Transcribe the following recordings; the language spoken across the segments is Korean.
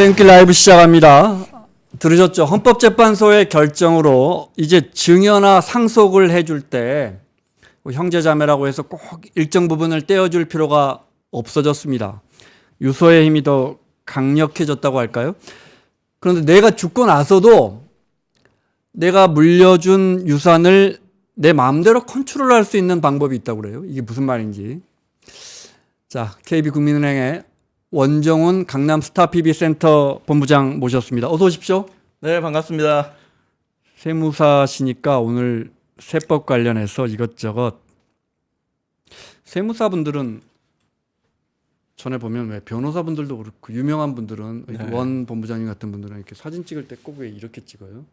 땡길 라이브 시작합니다. 들으셨죠? 헌법재판소의 결정으로 이제 증여나 상속을 해줄 때 형제자매라고 해서 꼭 일정 부분을 떼어줄 필요가 없어졌습니다. 유서의 힘이 더 강력해졌다고 할까요? 그런데 내가 죽고 나서도 내가 물려준 유산을 내 마음대로 컨트롤할 수 있는 방법이 있다고 그래요. 이게 무슨 말인지. 자, KB국민은행의 원정훈 강남 스타PB센터 본부장 모셨습니다. 어서 오십시오. 네, 반갑습니다. 세무사시니까 오늘 세법 관련해서 이것저것 세무사분들은 전에 보면 왜 변호사분들도 그렇고 유명한 분들은 네. 원 본부장님 같은 분들은 이렇게 사진 찍을 때 꼭 왜 이렇게 찍어요?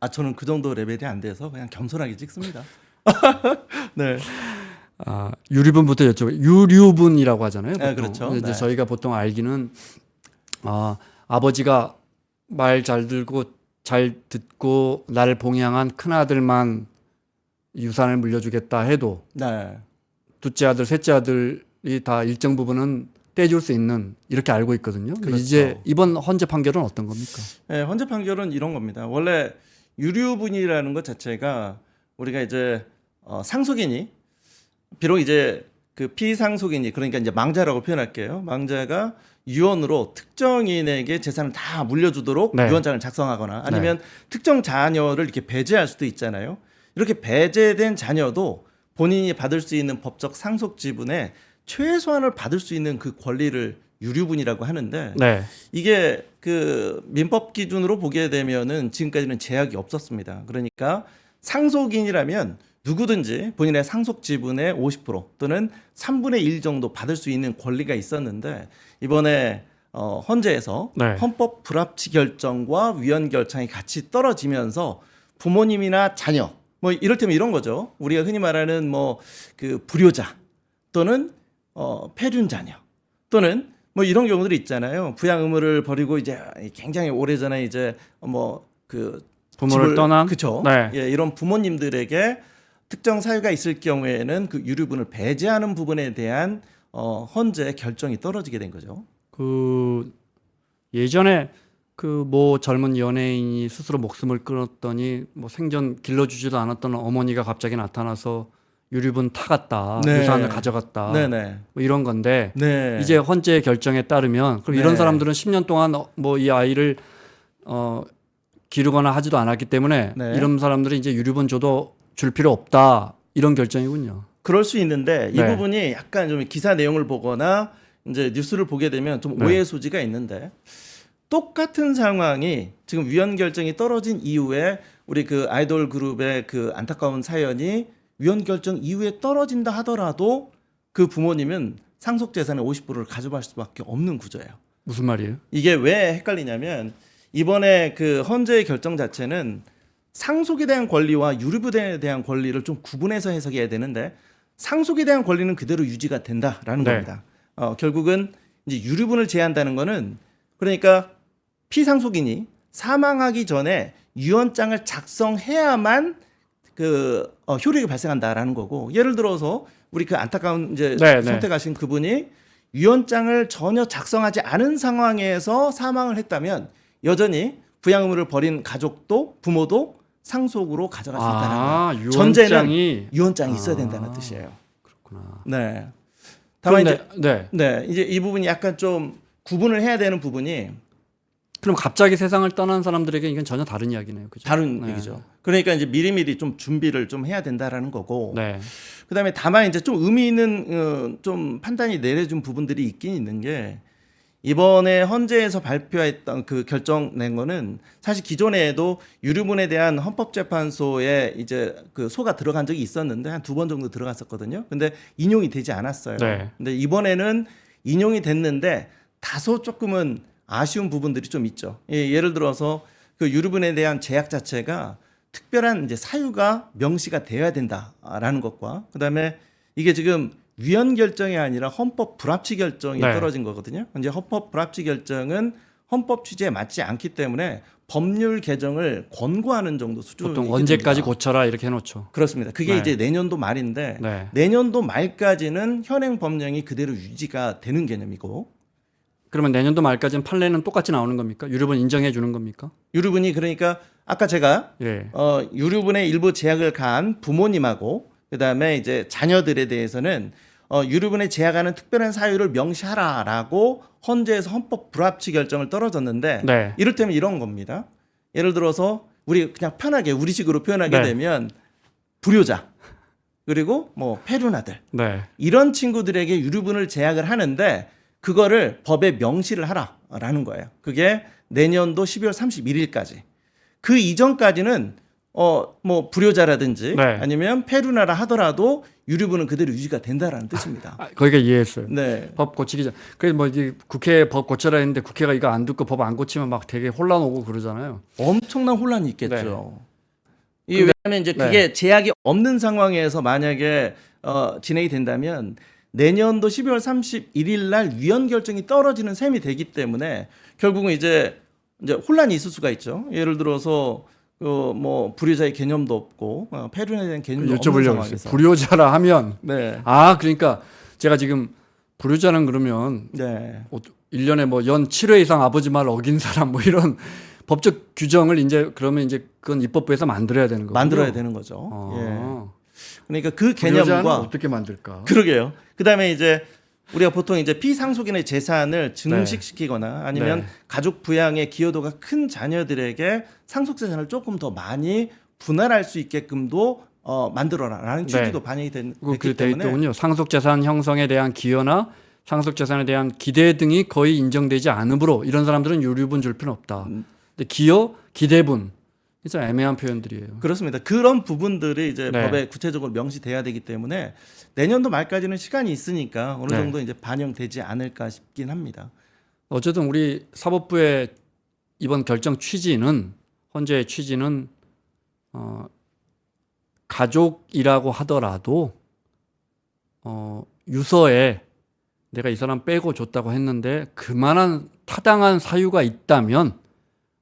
아, 저는 그 정도 레벨이 안 돼서 그냥 겸손하게 찍습니다. 네. 아, 유류분부터 여쭤봐요. 유류분이라고 하잖아요. 보통. 네, 그렇죠. 이제 네. 저희가 보통 알기는 아버지가 말 잘 들고 잘 듣고 나를 봉양한 큰 아들만 유산을 물려주겠다 해도 네. 둘째 아들, 셋째 아들이 다 일정 부분은 떼줄 수 있는 이렇게 알고 있거든요. 그렇죠. 이제 이번 헌재 판결은 어떤 겁니까? 네, 헌재 판결은 이런 겁니다. 원래 유류분이라는 것 자체가 우리가 이제 상속인이 비록 이제 그 피상속인이 그러니까 이제 망자라고 표현할게요. 망자가 유언으로 특정인에게 재산을 다 물려주도록 네. 유언장을 작성하거나 아니면 특정 자녀를 이렇게 배제할 수도 있잖아요. 이렇게 배제된 자녀도 본인이 받을 수 있는 법적 상속 지분의 최소한을 받을 수 있는 그 권리를 유류분이라고 하는데 네. 이게 그 민법 기준으로 보게 되면은 지금까지는 제약이 없었습니다. 그러니까 상속인이라면 누구든지 본인의 상속 지분의 50% 또는 3분의 1 정도 받을 수 있는 권리가 있었는데 이번에 헌재에서 네. 헌법 불합치 결정과 위헌 결정이 같이 떨어지면서 부모님이나 자녀 뭐 이를테면 이런 거죠. 우리가 흔히 말하는 뭐 그 불효자 또는 폐륜 자녀 또는 뭐 이런 경우들이 있잖아요. 부양 의무를 버리고 이제 굉장히 오래전에 이제 뭐 그 부모를 떠난 그렇죠. 네. 예, 이런 부모님들에게 특정 사유가 있을 경우에는 그 유류분을 배제하는 부분에 대한 헌재 결정이 떨어지게 된 거죠. 그 예전에 그 뭐 젊은 연예인이 스스로 목숨을 끊었더니 뭐 생전 길러주지도 않았던 어머니가 갑자기 나타나서 유류분 타갔다, 네. 유산을 가져갔다, 네네. 뭐 이런 건데 네. 이제 헌재 결정에 따르면 그럼 이런 네. 사람들은 10년 동안 뭐 이 아이를 기르거나 하지도 않았기 때문에 네. 이런 사람들은 이제 유류분 줘도 줄 필요 없다 이런 결정이군요. 그럴 수 있는데 이 네. 부분이 약간 좀 기사 내용을 보거나 이제 뉴스를 보게 되면 좀 네. 오해의 소지가 있는데 똑같은 상황이 지금 위헌 결정이 떨어진 이후에 우리 그 아이돌 그룹의 그 안타까운 사연이 위헌 결정 이후에 떨어진다 하더라도 그 부모님은 상속 재산의 50%를 가져갈 수밖에 없는 구조예요. 무슨 말이에요? 이게 왜 헷갈리냐면 이번에 그 헌재의 결정 자체는 상속에 대한 권리와 유류분에 대한 권리를 좀 구분해서 해석해야 되는데 상속에 대한 권리는 그대로 유지가 된다라는 네. 겁니다. 결국은 이제 유류분을 제한다는 거는 그러니까 피상속인이 사망하기 전에 유언장을 작성해야만 그 효력이 발생한다라는 거고 예를 들어서 우리 그 안타까운 이제 네, 네. 선택하신 그분이 유언장을 전혀 작성하지 않은 상황에서 사망을 했다면 여전히 부양 의무를 벌인 가족도 부모도 상속으로 가져갈 수 있다는 거예요. 전제는 유언장이 있어야 된다는 뜻이에요. 그렇구나. 네. 다만 그런데 네. 이제 이 부분이 약간 좀 구분을 해야 되는 부분이 그럼 갑자기 세상을 떠난 사람들에게 이건 전혀 다른 이야기네요. 그죠? 다른 네. 얘기죠. 그러니까 이제 미리미리 좀 준비를 좀 해야 된다라는 거고. 네. 그다음에 다만 이제 좀 의미 있는 좀 판단이 내려준 부분들이 있긴 있는 게 이번에 헌재에서 발표했던 그 결정 낸 거는 사실 기존에도 유류분에 대한 헌법재판소에 이제 그 소가 들어간 적이 있었는데 한 2번 정도 들어갔었거든요. 근데 인용이 되지 않았어요. 네. 근데 이번에는 인용이 됐는데 다소 조금은 아쉬운 부분들이 좀 있죠. 예를 들어서 그 유류분에 대한 제약 자체가 특별한 이제 사유가 명시가 되어야 된다라는 것과 그다음에 이게 지금 위헌 결정이 아니라 헌법 불합치 결정이 네. 떨어진 거거든요. 이제 헌법 불합치 결정은 헌법 취지에 맞지 않기 때문에 법률 개정을 권고하는 정도 수준. 보통 언제까지 고쳐라 이렇게 해놓죠. 그렇습니다. 그게 네. 이제 내년도 말인데 네. 내년도 말까지는 현행 법령이 그대로 유지가 되는 개념이고. 그러면 내년도 말까지는 판례는 똑같이 나오는 겁니까? 유류분 인정해 주는 겁니까? 유류분이 그러니까 아까 제가 예. 유류분의 일부 제약을 가한 부모님하고 그다음에 이제 자녀들에 대해서는 유류분의 제약하는 특별한 사유를 명시하라라고 헌재에서 헌법 불합치 결정을 떨어졌는데 네. 이를테면 이런 겁니다. 예를 들어서 우리 그냥 편하게 우리식으로 표현하게 네. 되면 불효자 그리고 뭐 페루나들 네. 이런 친구들에게 유류분을 제약을 하는데 그거를 법에 명시를 하라라는 거예요. 그게 내년도 12월 31일까지. 그 이전까지는 뭐 불효자라든지 네. 아니면 페루나라 하더라도 유류분은 그대로 유지가 된다라는 뜻입니다. 아, 거기가 이해했어요. 네. 법 고치기 전. 그래서 뭐 이제 국회 법 고쳐라 했는데 국회가 이거 안 듣고 법 안 고치면 막 되게 혼란 오고 그러잖아요. 엄청난 혼란이 있겠죠. 왜냐하면 이제 그게 제약이 없는 상황에서 만약에 진행이 된다면 내년도 12월 31일 날 위헌 결정이 떨어지는 셈이 되기 때문에 결국은 이제 혼란이 있을 수가 있죠. 예를 들어서 뭐 불효자의 개념도 없고 폐륜에 대한 개념도 없는 여쭤보려고 상황에서. 했어요. 불효자라 하면 네. 그러니까 제가 지금 불효자는 그러면 네. 1년에 뭐 연 7회 이상 아버지 말 어긴 사람 뭐 이런 법적 규정을 이제 그러면 이제 그건 입법부에서 만들어야 되는 거죠. 만들어야 되는 거죠. 예. 그러니까 그 불효자는 개념과 어떻게 만들까? 그러게요. 그다음에 이제 우리가 보통 이제 피상속인의 재산을 증식시키거나 아니면 네. 가족 부양의 기여도가 큰 자녀들에게 상속재산을 조금 더 많이 분할할 수 있게끔도 만들어라라는 취지도 반영이 됐기 그 때문에 데이터군요. 상속재산 형성에 대한 기여나 상속재산에 대한 기대 등이 거의 인정되지 않으므로 이런 사람들은 유류분 줄 필요는 없다. 근데 기여, 기대분 진짜 애매한 표현들이에요. 그렇습니다. 그런 부분들이 이제 네. 법에 구체적으로 명시돼야 되기 때문에 내년도 말까지는 시간이 있으니까 어느 네. 정도 이제 반영되지 않을까 싶긴 합니다. 어쨌든 우리 사법부의 이번 결정 취지는 헌재의 취지는 가족이라고 하더라도 유서에 내가 이 사람 빼고 줬다고 했는데 그만한 타당한 사유가 있다면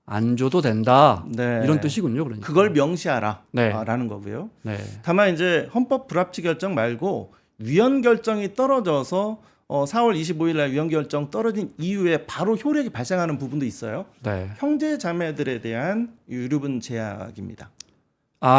안 줘도 된다. 네. 이런 뜻이군요. 그러니까. 그걸 명시하라 네. 라는 거고요. 네. 다만 이제 헌법 불합치 결정 말고 위헌 결정이 떨어져서 4월 25일 날 위헌 결정 떨어진 이후에 바로 효력이 발생하는 부분도 있어요. 네. 형제 자매들에 대한 유류분 제약입니다.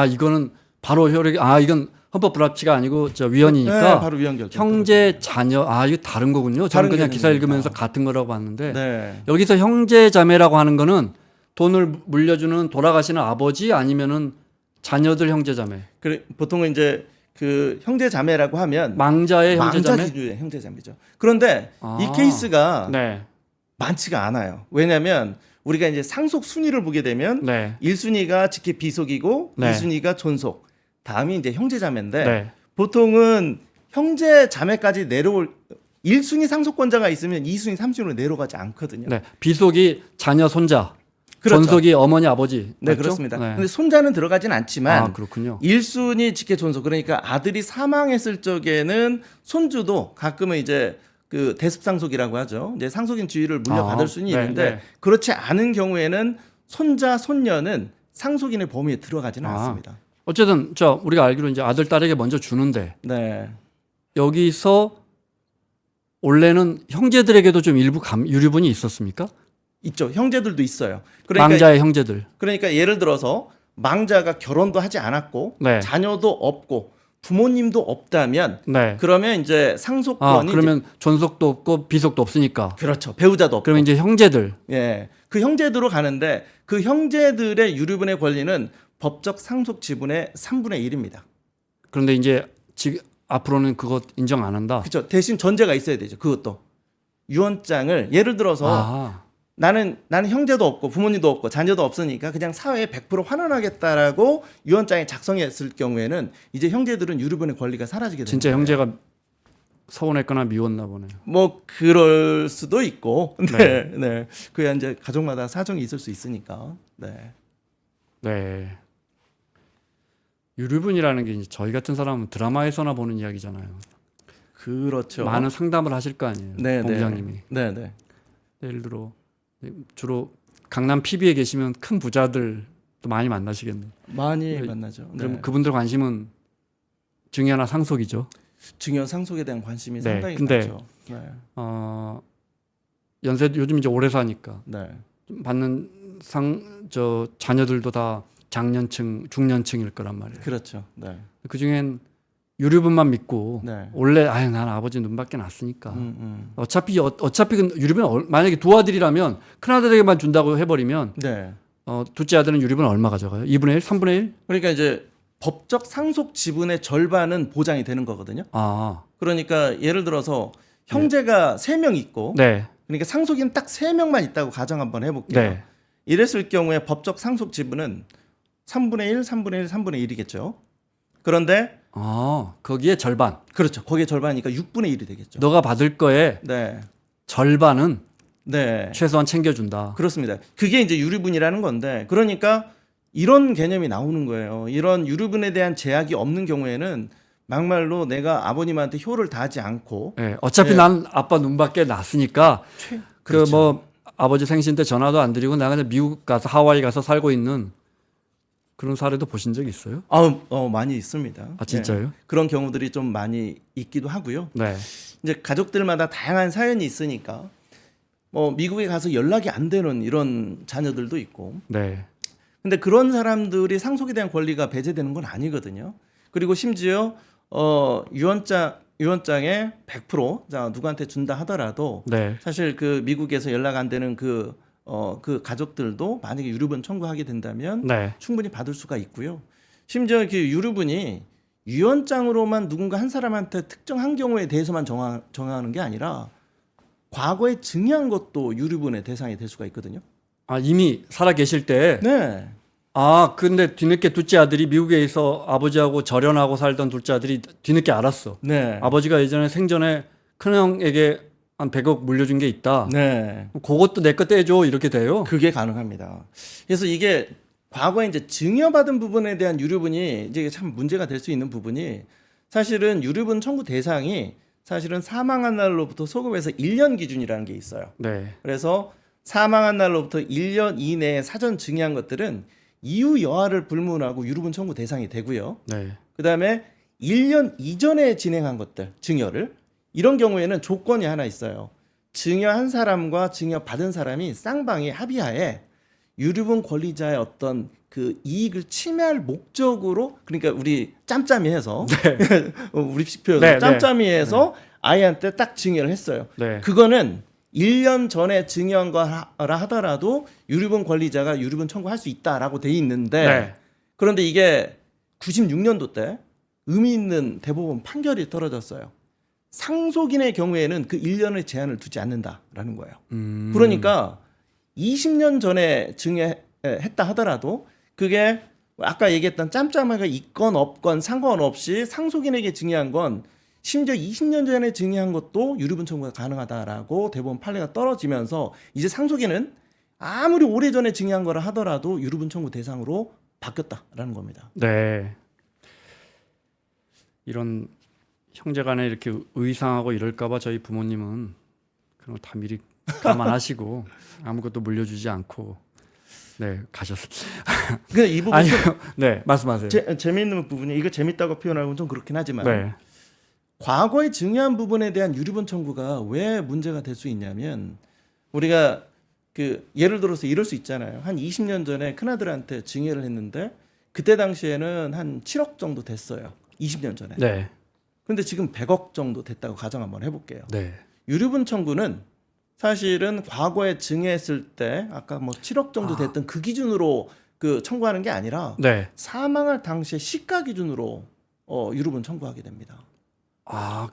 이거는 바로 효력이 이건 헌법 불합치가 아니고 저 위헌이니까 네, 바로 위헌 결정. 형제 자녀 이거 다른 거군요. 저는 다른 그냥 기사 개념입니다. 읽으면서 같은 거라고 봤는데 네. 여기서 형제 자매라고 하는 거는 돈을 물려주는 돌아가시는 아버지 아니면은 자녀들 형제 자매. 그래 보통은 이제 그 형제 자매라고 하면 망자의 형제 망자 자매. 기준의 형제 자매죠. 그런데 이 케이스가 네. 많지가 않아요. 왜냐하면 우리가 이제 상속 순위를 보게 되면 네. 1순위가 직계 비속이고 네. 2순위가 존속, 다음이 이제 형제 자매인데 네. 보통은 형제 자매까지 내려올 1순위 상속권자가 있으면 2순위, 3순위로 내려가지 않거든요. 네. 비속이 자녀 손자. 그렇죠. 전속이 어머니 아버지. 네, 맞죠? 그렇습니다. 네. 근데 손자는 들어가진 않지만 그렇군요. 1순위 직계 존속, 그러니까 아들이 사망했을 적에는 손주도 가끔은 이제 그 대습상속이라고 하죠. 이제 상속인 지위를 물려받을 수는 네, 있는데 네. 그렇지 않은 경우에는 손자, 손녀는 상속인의 범위에 들어가지는 않습니다. 어쨌든 우리가 알기로 이제 아들 딸에게 먼저 주는데 네. 여기서 원래는 형제들에게도 좀 일부 유류분이 있었습니까? 있죠. 형제들도 있어요. 그러니까 망자의 형제들. 그러니까 예를 들어서 망자가 결혼도 하지 않았고 네. 자녀도 없고 부모님도 없다면 네. 그러면 이제 상속권이 그러면 존속도 없고 비속도 없으니까. 이제, 그렇죠. 배우자도 없고. 그러면 이제 형제들. 예. 그 형제들로 가는데 그 형제들의 유류분의 권리는 법적 상속 지분의 3분의 1입니다. 그런데 이제 지금 앞으로는 그것 인정 안 한다. 그렇죠. 대신 전제가 있어야 되죠. 그것도 유언장을 예를 들어서 나는 형제도 없고 부모님도 없고 자녀도 없으니까 그냥 사회에 100% 환원하겠다라고 유언장에 작성했을 경우에는 이제 형제들은 유류분의 권리가 사라지게 됩니다. 진짜 형제가 서운했거나 미웠나 보네요. 뭐 그럴 수도 있고, 네, 네. 그야 이제 가족마다 사정이 있을 수 있으니까, 네. 네. 유류분이라는 게 이제 저희 같은 사람은 드라마에서나 보는 이야기잖아요. 그렇죠. 많은 상담을 하실 거 아니에요, 네, 본부장님이. 네, 네. 예를 들어 주로 강남 PB에 계시면 큰 부자들도 많이 만나시겠네요. 많이 네. 만나죠. 그럼 네. 그분들 관심은 증여나 상속이죠. 증여 상속에 대한 관심이 네, 상당히 근데 많죠. 네. 연세 요즘 이제 오래 사니까 네. 좀 받는 자녀들도 다 장년층, 중년층일 거란 말이에요. 그렇죠. 네. 그 중엔 유류분만 믿고 네. 원래 난 아버지 눈밖에 났으니까 어차피 그 유류분 만약에 두 아들이라면 큰 아들에게만 준다고 해버리면 네. 둘째 아들은 유류분 얼마 가져가요? 2분의 1, 3분의 1? 그러니까 이제 법적 상속 지분의 절반은 보장이 되는 거거든요. 아, 그러니까 예를 들어서 형제가 3명 있고 네, 그러니까 상속인 딱 3명만 있다고 가정 한번 해볼게요. 네. 이랬을 경우에 법적 상속 지분은 3분의 1, 3분의 1, 3분의 1이겠죠. 그런데 거기에 절반. 그렇죠. 거기에 절반이니까 6분의 1이 되겠죠. 너가 받을 거에 네. 절반은 네. 최소한 챙겨준다. 그렇습니다. 그게 이제 유류분이라는 건데 그러니까 이런 개념이 나오는 거예요. 이런 유류분에 대한 제약이 없는 경우에는 막말로 내가 아버님한테 효를 다하지 않고 네, 어차피 네. 난 아빠 눈밖에 났으니까 그렇죠. 그 뭐 아버지 생신 때 전화도 안 드리고 나 그냥 미국 가서 하와이 가서 살고 있는 그런 사례도 보신 적 있어요? 많이 있습니다. 아 진짜요? 네. 그런 경우들이 좀 많이 있기도 하고요. 네. 이제 가족들마다 다양한 사연이 있으니까 뭐 미국에 가서 연락이 안 되는 이런 자녀들도 있고. 네. 근데 그런 사람들이 상속에 대한 권리가 배제되는 건 아니거든요. 그리고 심지어 유언장에 100% 자, 누구한테 준다 하더라도 네. 사실 그 미국에서 연락 안 되는 그 가족들도 만약에 유류분 청구하게 된다면 네. 충분히 받을 수가 있고요. 심지어 그 유류분이 유언장으로만 누군가 한 사람한테 특정한 경우에 대해서만 정하는 게 아니라 과거에 증여한 것도 유류분의 대상이 될 수가 있거든요. 아 이미 살아 계실 때. 네. 근데 뒤늦게 둘째 아들이 미국에 있어 아버지하고 절연하고 살던 둘째 아들이 뒤늦게 알았어. 네. 아버지가 예전에 생전에 큰형에게 한 100억 물려준 게 있다. 네. 그것도 내 거 떼줘 이렇게 돼요. 그게 가능합니다. 그래서 이게 과거에 이제 증여받은 부분에 대한 유류분이 이제 참 문제가 될 수 있는 부분이 사실은 유류분 청구 대상이 사실은 사망한 날로부터 소급해서 1년 기준이라는 게 있어요. 네. 그래서 사망한 날로부터 1년 이내에 사전 증여한 것들은 이후 여하를 불문하고 유류분 청구 대상이 되고요. 네. 그다음에 1년 이전에 진행한 것들 증여를 이런 경우에는 조건이 하나 있어요. 증여한 사람과 증여받은 사람이 쌍방이 합의하에 유류분 권리자의 어떤 그 이익을 침해할 목적으로 그러니까 우리 짬짬이 해서 우리식 표현으로 네, 짬짬이 해서 아이한테 딱 증여를 했어요. 네. 그거는 1년 전에 증여한 거라 하더라도 유류분 권리자가 유류분 청구할 수 있다라고 돼 있는데 네. 그런데 이게 96년도 때 의미 있는 대법원 판결이 떨어졌어요. 상속인의 경우에는 그 1년의 제한을 두지 않는다라는 거예요. 그러니까 20년 전에 증여했다 하더라도 그게 아까 얘기했던 짬짬이가 있건 없건 상관없이 상속인에게 증여한 건 심지어 20년 전에 증여한 것도 유류분 청구가 가능하다라고 대법원 판례가 떨어지면서 이제 상속인은 아무리 오래전에 증여한 거라 하더라도 유류분 청구 대상으로 바뀌었다라는 겁니다. 네. 이런 형제간에 이렇게 의상하고 이럴까봐 저희 부모님은 그런 거 다 미리 감안하시고 아무것도 물려주지 않고 네 가셨어요. 근데 이 부분 아니요. 네 말씀하세요. 재미있는 부분이 이거 재밌다고 표현하고는 좀 그렇긴 하지만 네. 과거에 증여한 부분에 대한 유류분 청구가 왜 문제가 될 수 있냐면 우리가 그 예를 들어서 이럴 수 있잖아요. 한 20년 전에 큰아들한테 증여를 했는데 그때 당시에는 한 7억 정도 됐어요. 20년 전에. 네. 근데 지금 100억 정도 됐다고 가정 한번 해볼게요. 네. 유류분 청구는 사실은 과거에 증여했을 때 아까 뭐 7억 정도 됐던 그 기준으로 그 청구하는 게 아니라 네. 사망할 당시에 시가 기준으로 유류분 청구하게 됩니다.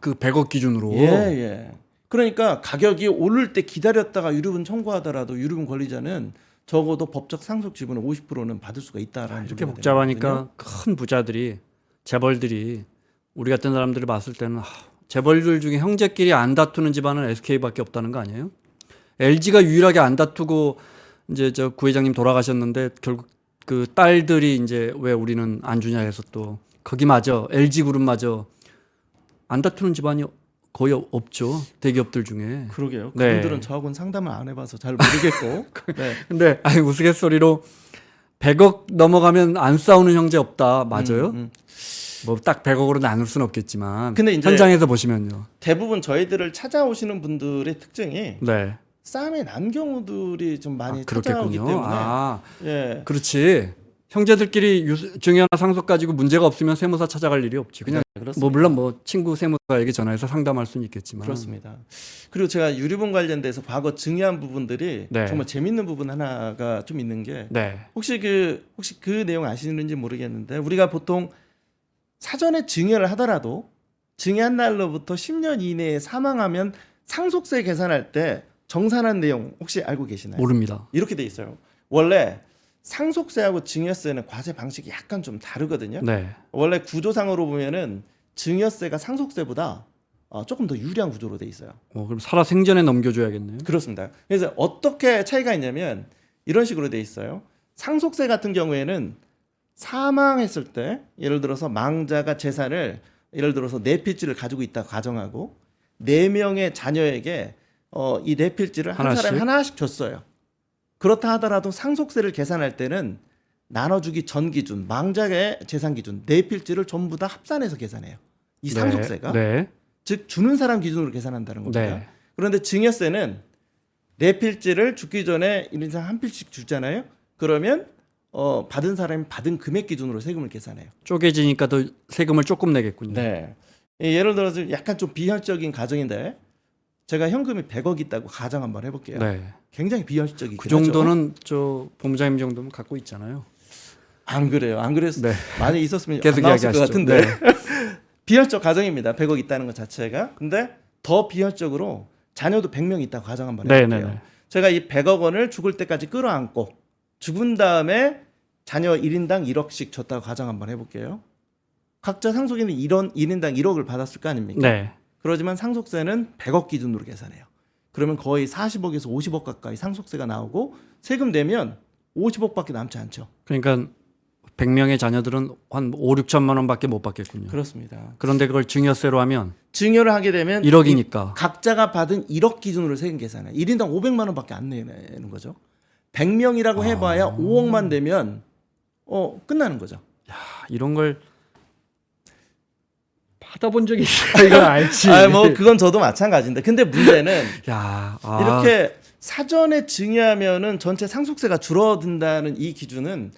그 100억 기준으로. 예. 그러니까 가격이 오를 때 기다렸다가 유류분 청구하더라도 유류분 권리자는 적어도 법적 상속 지분의 50%는 받을 수가 있다라는 이렇게 논리가 복잡하니까 되거든요. 큰 부자들이 재벌들이 우리 같은 사람들을 봤을 때는 재벌들 중에 형제끼리 안 다투는 집안은 SK밖에 없다는 거 아니에요? LG가 유일하게 안 다투고 이제 저 구회장님 돌아가셨는데 결국 그 딸들이 이제 왜 우리는 안 주냐 해서 또 거기마저 LG 그룹마저 안 다투는 집안이 거의 없죠. 대기업들 중에. 그러게요. 네. 그분들은 저하고는 상담을 안 해봐서 잘 모르겠고. 네. 근데 우스갯소리로 100억 넘어가면 안 싸우는 형제 없다. 맞아요? 뭐 딱 100억으로 나눌 수는 없겠지만 근데 이제 현장에서 보시면요. 대부분 저희들을 찾아오시는 분들의 특징이 네. 싸움에 난 경우들이 좀 많이 찾아오기 그렇겠군요. 때문에 예. 그렇지. 형제들끼리 증여나 상속 가지고 문제가 없으면 세무사 찾아갈 일이 없지. 그냥 네, 그렇습니다. 뭐 물론 뭐 친구 세무사에게 전화해서 상담할 수는 있겠지만. 그렇습니다. 그리고 제가 유류분 관련돼서 과거 증여한 부분들이 네. 정말 재밌는 부분 하나가 좀 있는 게 네. 혹시 그 내용 아시는지 모르겠는데 우리가 보통 사전에 증여를 하더라도 증여한 날로부터 10년 이내에 사망하면 상속세 계산할 때 정산한 내용 혹시 알고 계시나요? 모릅니다. 이렇게 돼 있어요. 원래 상속세하고 증여세는 과세 방식이 약간 좀 다르거든요. 네. 원래 구조상으로 보면은 증여세가 상속세보다 조금 더 유리한 구조로 돼 있어요. 그럼 살아 생전에 넘겨줘야겠네요. 그렇습니다. 그래서 어떻게 차이가 있냐면 이런 식으로 돼 있어요. 상속세 같은 경우에는 사망했을 때 예를 들어서 망자가 재산을 예를 들어서 네 필지를 가지고 있다 가정하고 네 명의 자녀에게 이 네 필지를 한 사람에 하나씩 줬어요. 그렇다 하더라도 상속세를 계산할 때는 나눠주기 전 기준, 망자의 재산 기준 네 필지를 전부 다 합산해서 계산해요. 이 상속세가 네. 즉 주는 사람 기준으로 계산한다는 겁니다. 네. 그런데 증여세는 네 필지를 죽기 전에 1인당 한 필씩 주잖아요. 그러면 받은 사람이 받은 금액 기준으로 세금을 계산해요. 쪼개지니까 더 세금을 조금 내겠군요. 네. 예를 들어서 약간 좀 비현실적인 가정인데 제가 현금이 100억 있다고 가정 한번 해볼게요. 네. 굉장히 비현실적이긴 그 정도는 저 본부장님 정도면 갖고 있잖아요. 안 그래요. 안 그래서 네. 많이 있었으면 계속 안 나왔을 것 이야기하시죠. 같은데 네. 비현실적 가정입니다. 100억 있다는 것 자체가. 근데 더 비현실적으로 자녀도 100명 있다고 가정 한번 해볼게요. 네. 제가 이 100억 원을 죽을 때까지 끌어안고 죽은 다음에 자녀 1인당 1억씩 줬다고 가정 한번 해볼게요. 각자 상속인은 1인당 1억을 받았을 거 아닙니까? 네. 그러지만 상속세는 100억 기준으로 계산해요. 그러면 거의 40억에서 50억 가까이 상속세가 나오고 세금 내면 50억밖에 남지 않죠. 그러니까 100명의 자녀들은 한 5, 6천만 원밖에 못 받겠군요. 그렇습니다. 그런데 그걸 증여세로 하면 증여를 하게 되면 1억이니까. 각자가 받은 1억 기준으로 세금 계산해요. 1인당 500만 원밖에 안 내는 거죠. 100명이라고 해봐야 5억만 되면 끝나는 거죠. 야, 이런 걸 받아본 적이 있어요. 이건 알지. 뭐 그건 저도 마찬가지인데. 근데 문제는 야, 이렇게 사전에 증여하면은 전체 상속세가 줄어든다는 이 기준은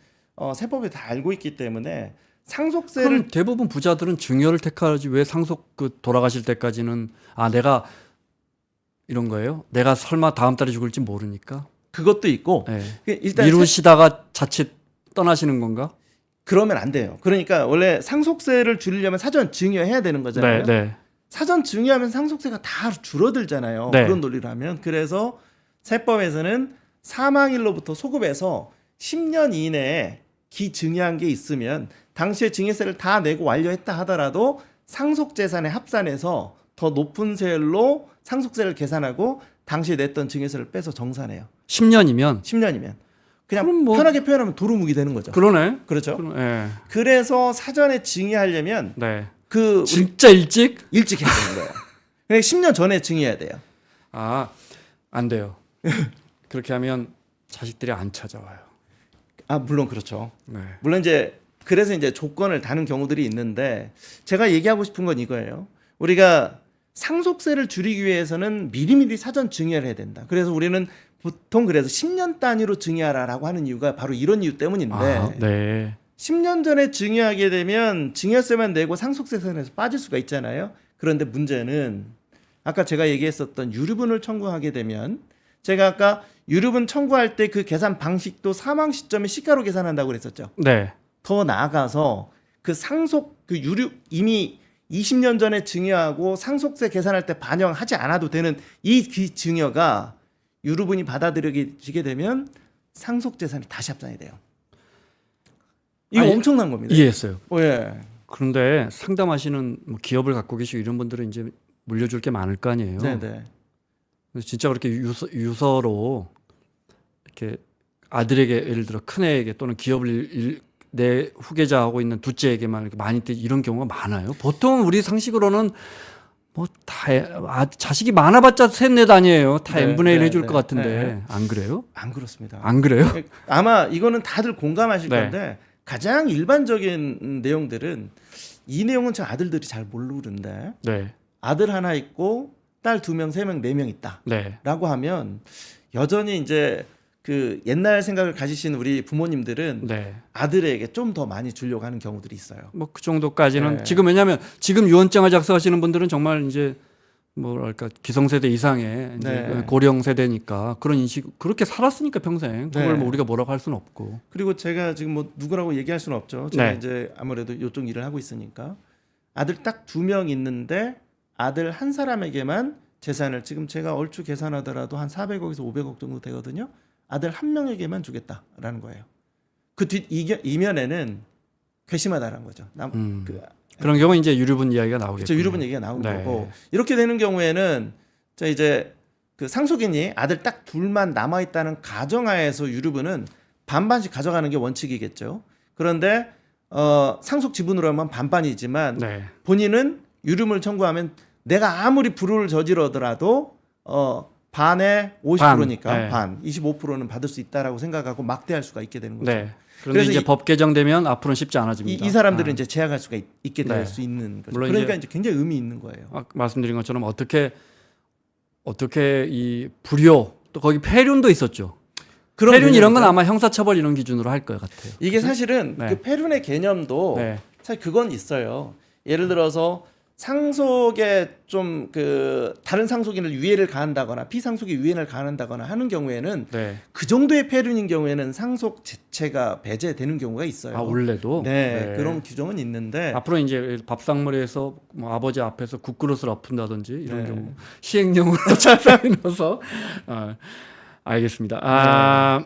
세법에 다 알고 있기 때문에 상속세를 그럼 대부분 부자들은 증여를 택하지 왜 상속 돌아가실 때까지는 내가 이런 거예요? 내가 설마 다음 달에 죽을지 모르니까. 그것도 있고 네. 일단 미루시다가 자칫 떠나시는 건가? 그러면 안 돼요. 그러니까 원래 상속세를 줄이려면 사전 증여해야 되는 거잖아요. 네. 사전 증여하면 상속세가 다 줄어들잖아요. 네. 그런 논리를 하면. 그래서 세법에서는 사망일로부터 소급해서 10년 이내에 기증여한 게 있으면 당시에 증여세를 다 내고 완료했다 하더라도 상속재산에 합산해서 더 높은 세율로 상속세를 계산하고 당시에 냈던 증여세를 빼서 정산해요. 10년이면 10년이면. 그냥 그럼 뭐- 편하게 표현하면 도루묵이 되는 거죠. 그러네. 그렇죠. 네. 그래서 사전에 증여하려면 네. 우리 진짜 일찍? 일찍 해야 되는 거예요. 그러니까 10년 전에 증여해야 돼요. 안 돼요. 그렇게 하면 자식들이 안 찾아와요. 물론 그렇죠. 네. 물론 그래서 조건을 다는 경우들이 있는데 제가 얘기하고 싶은 건 이거예요. 우리가 상속세를 줄이기 위해서는 미리미리 사전 증여를 해야 된다. 그래서 우리는 보통 그래서 10년 단위로 증여하라라고 하는 이유가 바로 이런 이유 때문인데 네. 10년 전에 증여하게 되면 증여세만 내고 상속세선에서 빠질 수가 있잖아요. 그런데 문제는 아까 제가 얘기했었던 유류분을 청구하게 되면 제가 아까 유류분 청구할 때 그 계산 방식도 사망 시점에 시가로 계산한다고 그랬었죠. 네. 더 나아가서 그 유류 이미 20년 전에 증여하고 상속세 계산할 때 반영하지 않아도 되는 이 증여가 유류분이 받아들여지게 되면 상속재산이 다시 합산이 돼요. 이거 엄청난 겁니다. 이해했어요. 예. 그런데 상담하시는 기업을 갖고 계시고 이런 분들은 이제 물려줄 게 많을 거 아니에요. 네네. 진짜 그렇게 유서로 이렇게 아들에게 예를 들어 큰애에게 또는 기업을 내 후계자하고 있는 둘째에게만 이렇게 많이 이런 경우가 많아요. 보통 우리 상식으로는 자식이 많아봤자 셋넷 아니에요. 다 n분의 1 해줄 것 같은데 안 그래요? 안 그렇습니다. 안 그래요? 아마 이거는 다들 공감하실 네. 건데 가장 일반적인 내용들은 이 내용은 저 아들들이 잘 모르는데 네. 아들 하나 있고 딸 2명, 3명, 4명 있다라고 네. 하면 여전히 이제 그 옛날 생각을 가지신 우리 부모님들은 네. 아들에게 좀 더 많이 주려고 하는 경우들이 있어요. 뭐 그 정도까지는 네. 지금 왜냐하면 지금 유언장을 작성하시는 분들은 정말 이제 뭐랄까 기성세대 이상의 이제 네. 고령 세대니까 그런 인식 그렇게 살았으니까 평생 그걸 네. 뭐 우리가 뭐라고 할 수는 없고. 그리고 제가 지금 뭐 누구라고 얘기할 수는 없죠. 제가 네. 이제 아무래도 이쪽 일을 하고 있으니까 아들 딱 2명 있는데 아들 한 사람에게만 재산을 지금 제가 얼추 계산하더라도 한 400억에서 500억 정도 되거든요. 아들 한 명에게만 주겠다라는 거예요. 그 뒷 이면에는 괘씸하다는 거죠. 그런 경우 이제 유류분 이야기가 나오겠죠. 그렇죠. 유류분 얘기가 나온 네. 거고 이렇게 되는 경우에는 자 이제 그 상속인이 아들 딱 둘만 남아 있다는 가정하에서 유류분은 반반씩 가져가는 게 원칙이겠죠. 그런데 상속 지분으로 하면 반반이지만 네. 본인은 유류분을 청구하면 내가 아무리 불을 저지르더라도 반에 50%니까 네. 반, 25%는 받을 수 있다라고 생각하고 막대할 수가 있게 되는 거죠. 네. 그런데 그래서 이제 이- 법 개정되면 앞으로는 쉽지 않아집니다. 이 사람들은 이제 제약할 수가 있게 될 네. 수 있는 거죠. 물론 그러니까 이제 굉장히 의미 있는 거예요. 아까 말씀드린 것처럼 어떻게 이 불효 또 거기 폐륜도 있었죠. 그런 폐륜 이런 건 개념이죠. 아마 형사처벌 이런 기준으로 할 것 같아요. 이게 사실은 네. 그 폐륜의 개념도 네. 사실 그건 있어요. 예를 들어서 상속에 좀 그 다른 상속인을 유해를 가한다거나 피상속에 유해를 가한다거나 하는 경우에는 네. 그 정도의 폐륜인 경우에는 상속 자체가 배제되는 경우가 있어요. 아 원래도. 네, 그런 규정은 있는데 앞으로 이제 밥상머리에서 뭐 아버지 앞에서 국그릇을 엎은다든지 이런 네. 경우 시행령으로 자상히 넣어서 알겠습니다.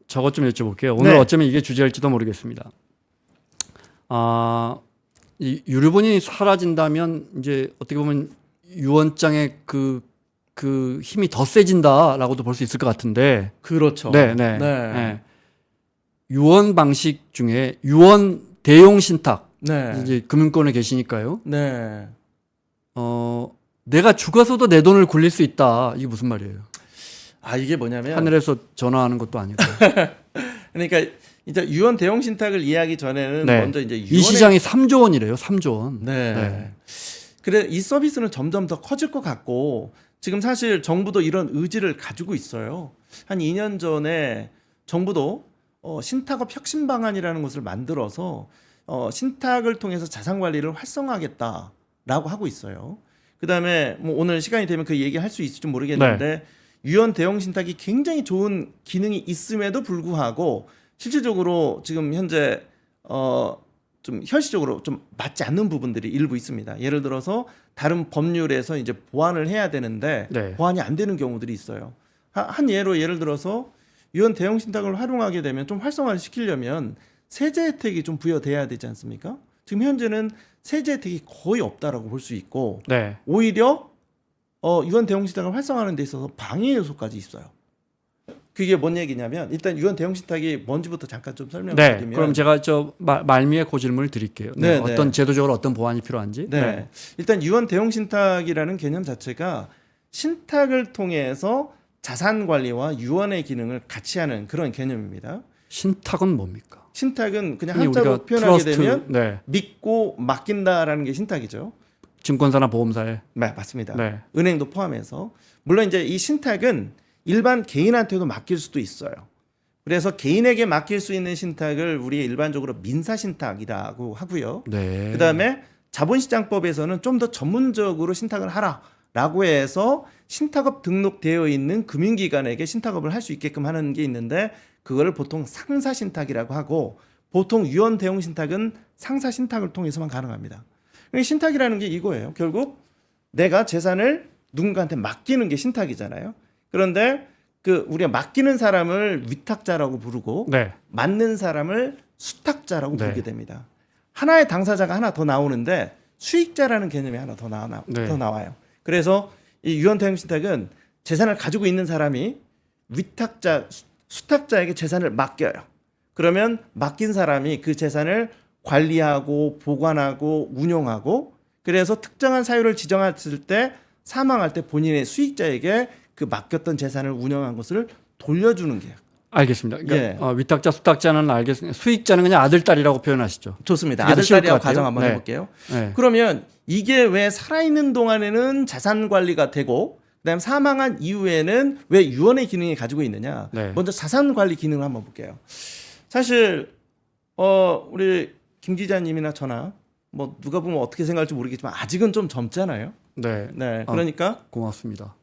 저것 좀 여쭤볼게요. 오늘 네. 어쩌면 이게 주제일지도 모르겠습니다. 이 유류분이 사라진다면 이제 어떻게 보면 유언장의 그 힘이 더 세진다라고도 볼 수 있을 것 같은데. 그렇죠. 네. 유언 방식 중에 유언 대용 신탁. 네. 이제 금융권에 계시니까요. 네. 내가 죽어서도 내 돈을 굴릴 수 있다. 이게 무슨 말이에요? 아 이게 뭐냐면 하늘에서 전화하는 것도 아니고. 그러니까 이제 유언 대용 신탁을 이해하기 전에는 네. 먼저 이제 이 시장이 3조 원이래요. 3조 원. 네. 그래 이 서비스는 점점 더 커질 것 같고 지금 사실 정부도 이런 의지를 가지고 있어요. 한 2년 전에 정부도 신탁업 혁신 방안이라는 것을 만들어서 신탁을 통해서 자산 관리를 활성화하겠다라고 하고 있어요. 그다음에 뭐 오늘 시간이 되면 그 얘기 할 수 있을지 모르겠는데 유언 대용 신탁이 굉장히 좋은 기능이 있음에도 불구하고 실질적으로 지금 현재 좀 현실적으로 좀 맞지 않는 부분들이 일부 있습니다. 예를 들어서 다른 법률에서 이제 보완을 해야 되는데 네. 보완이 안 되는 경우들이 있어요. 한 예로 예를 들어서 유언 대용 신탁을 활용하게 되면 좀 활성화를 시키려면 세제 혜택이 좀 부여돼야 되지 않습니까? 지금 현재는 세제 혜택이 거의 없다라고 볼 수 있고 네. 오히려 유언 대용 신탁을 활성화하는 데 있어서 방해 요소까지 있어요. 그게 뭔 얘기냐면 일단 유언 대용 신탁이 뭔지부터 잠깐 좀 설명을 네. 드리면 그럼 제가 말미에 그 질문을 드릴게요. 네, 어떤 네. 제도적으로 어떤 보완이 필요한지. 네. 일단 유언 대용 신탁이라는 개념 자체가 신탁을 통해서 자산 관리와 유언의 기능을 같이 하는 그런 개념입니다. 신탁은 뭡니까? 신탁은 그냥 흔히 한자로 우리가 표현하게 트러스트, 되면 네. 믿고 맡긴다라는 게 신탁이죠. 증권사나 보험사에. 네, 맞습니다. 네. 은행도 포함해서 물론 이제 이 신탁은 일반 개인한테도 맡길 수도 있어요. 그래서 개인에게 맡길 수 있는 신탁을 우리 일반적으로 민사 신탁이라고 하고요. 네. 그다음에 자본시장법에서는 좀 더 전문적으로 신탁을 하라라고 해서 신탁업 등록되어 있는 금융기관에게 신탁업을 할 수 있게끔 하는 게 있는데 그거를 보통 상사신탁이라고 하고 보통 유언 대용 신탁은 상사신탁을 통해서만 가능합니다. 그러니까 신탁이라는 게 이거예요. 결국 내가 재산을 누군가한테 맡기는 게 신탁이잖아요. 그런데 그 우리가 맡기는 사람을 위탁자라고 부르고 네. 맡는 사람을 수탁자라고 네. 부르게 됩니다. 하나의 당사자가 하나 더 나오는데 수익자라는 개념이 하나 더 나와요. 그래서 이 유언 대용 신탁은 재산을 가지고 있는 사람이 위탁자, 수탁자에게 재산을 맡겨요. 그러면 맡긴 사람이 그 재산을 관리하고 보관하고 운용하고 그래서 특정한 사유를 지정했을 때 사망할 때 본인의 수익자에게 그 맡겼던 재산을 운영한 것을 돌려주는 게 알겠습니다. 그러니까 예. 위탁자, 수탁자는 알겠습니다. 수익자는 그냥 아들, 딸이라고 표현하시죠. 좋습니다. 이게 더 쉬울 아들딸이라고 것 같아요. 가정 한번 네. 해볼게요. 네. 그러면 이게 왜 살아있는 동안에는 자산 관리가 되고 그다음 사망한 이후에는 왜 유언의 기능이 가지고 있느냐? 네. 먼저 자산 관리 기능을 한번 볼게요. 사실 우리 김 기자님이나 저나 뭐 누가 보면 어떻게 생각할지 모르겠지만 아직은 좀 젊잖아요. 네. 네, 그러니까 고맙습니다.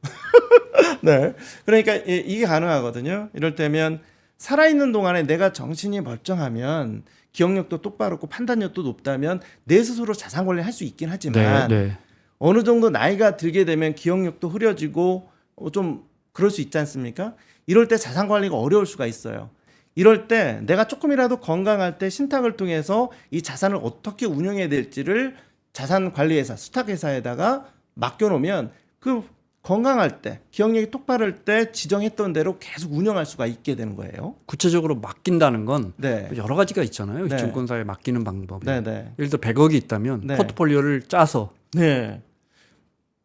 네, 그러니까 이게 가능하거든요. 이럴 때면 살아있는 동안에 내가 정신이 멀쩡하면 기억력도 똑바르고 판단력도 높다면 내 스스로 자산 관리를 할 수 있긴 하지만 네. 어느 정도 나이가 들게 되면 기억력도 흐려지고 좀 그럴 수 있지 않습니까? 이럴 때 자산 관리가 어려울 수가 있어요. 이럴 때 내가 조금이라도 건강할 때 신탁을 통해서 이 자산을 어떻게 운영해야 될지를 자산관리회사, 수탁회사에다가 맡겨놓으면 그 건강할 때, 기억력이 똑바를 때 지정했던 대로 계속 운영할 수가 있게 되는 거예요. 구체적으로 맡긴다는 건 네. 여러 가지가 있잖아요. 네. 증권사에 맡기는 방법이. 네, 네. 예를 들어 100억이 있다면 네. 포트폴리오를 짜서 네.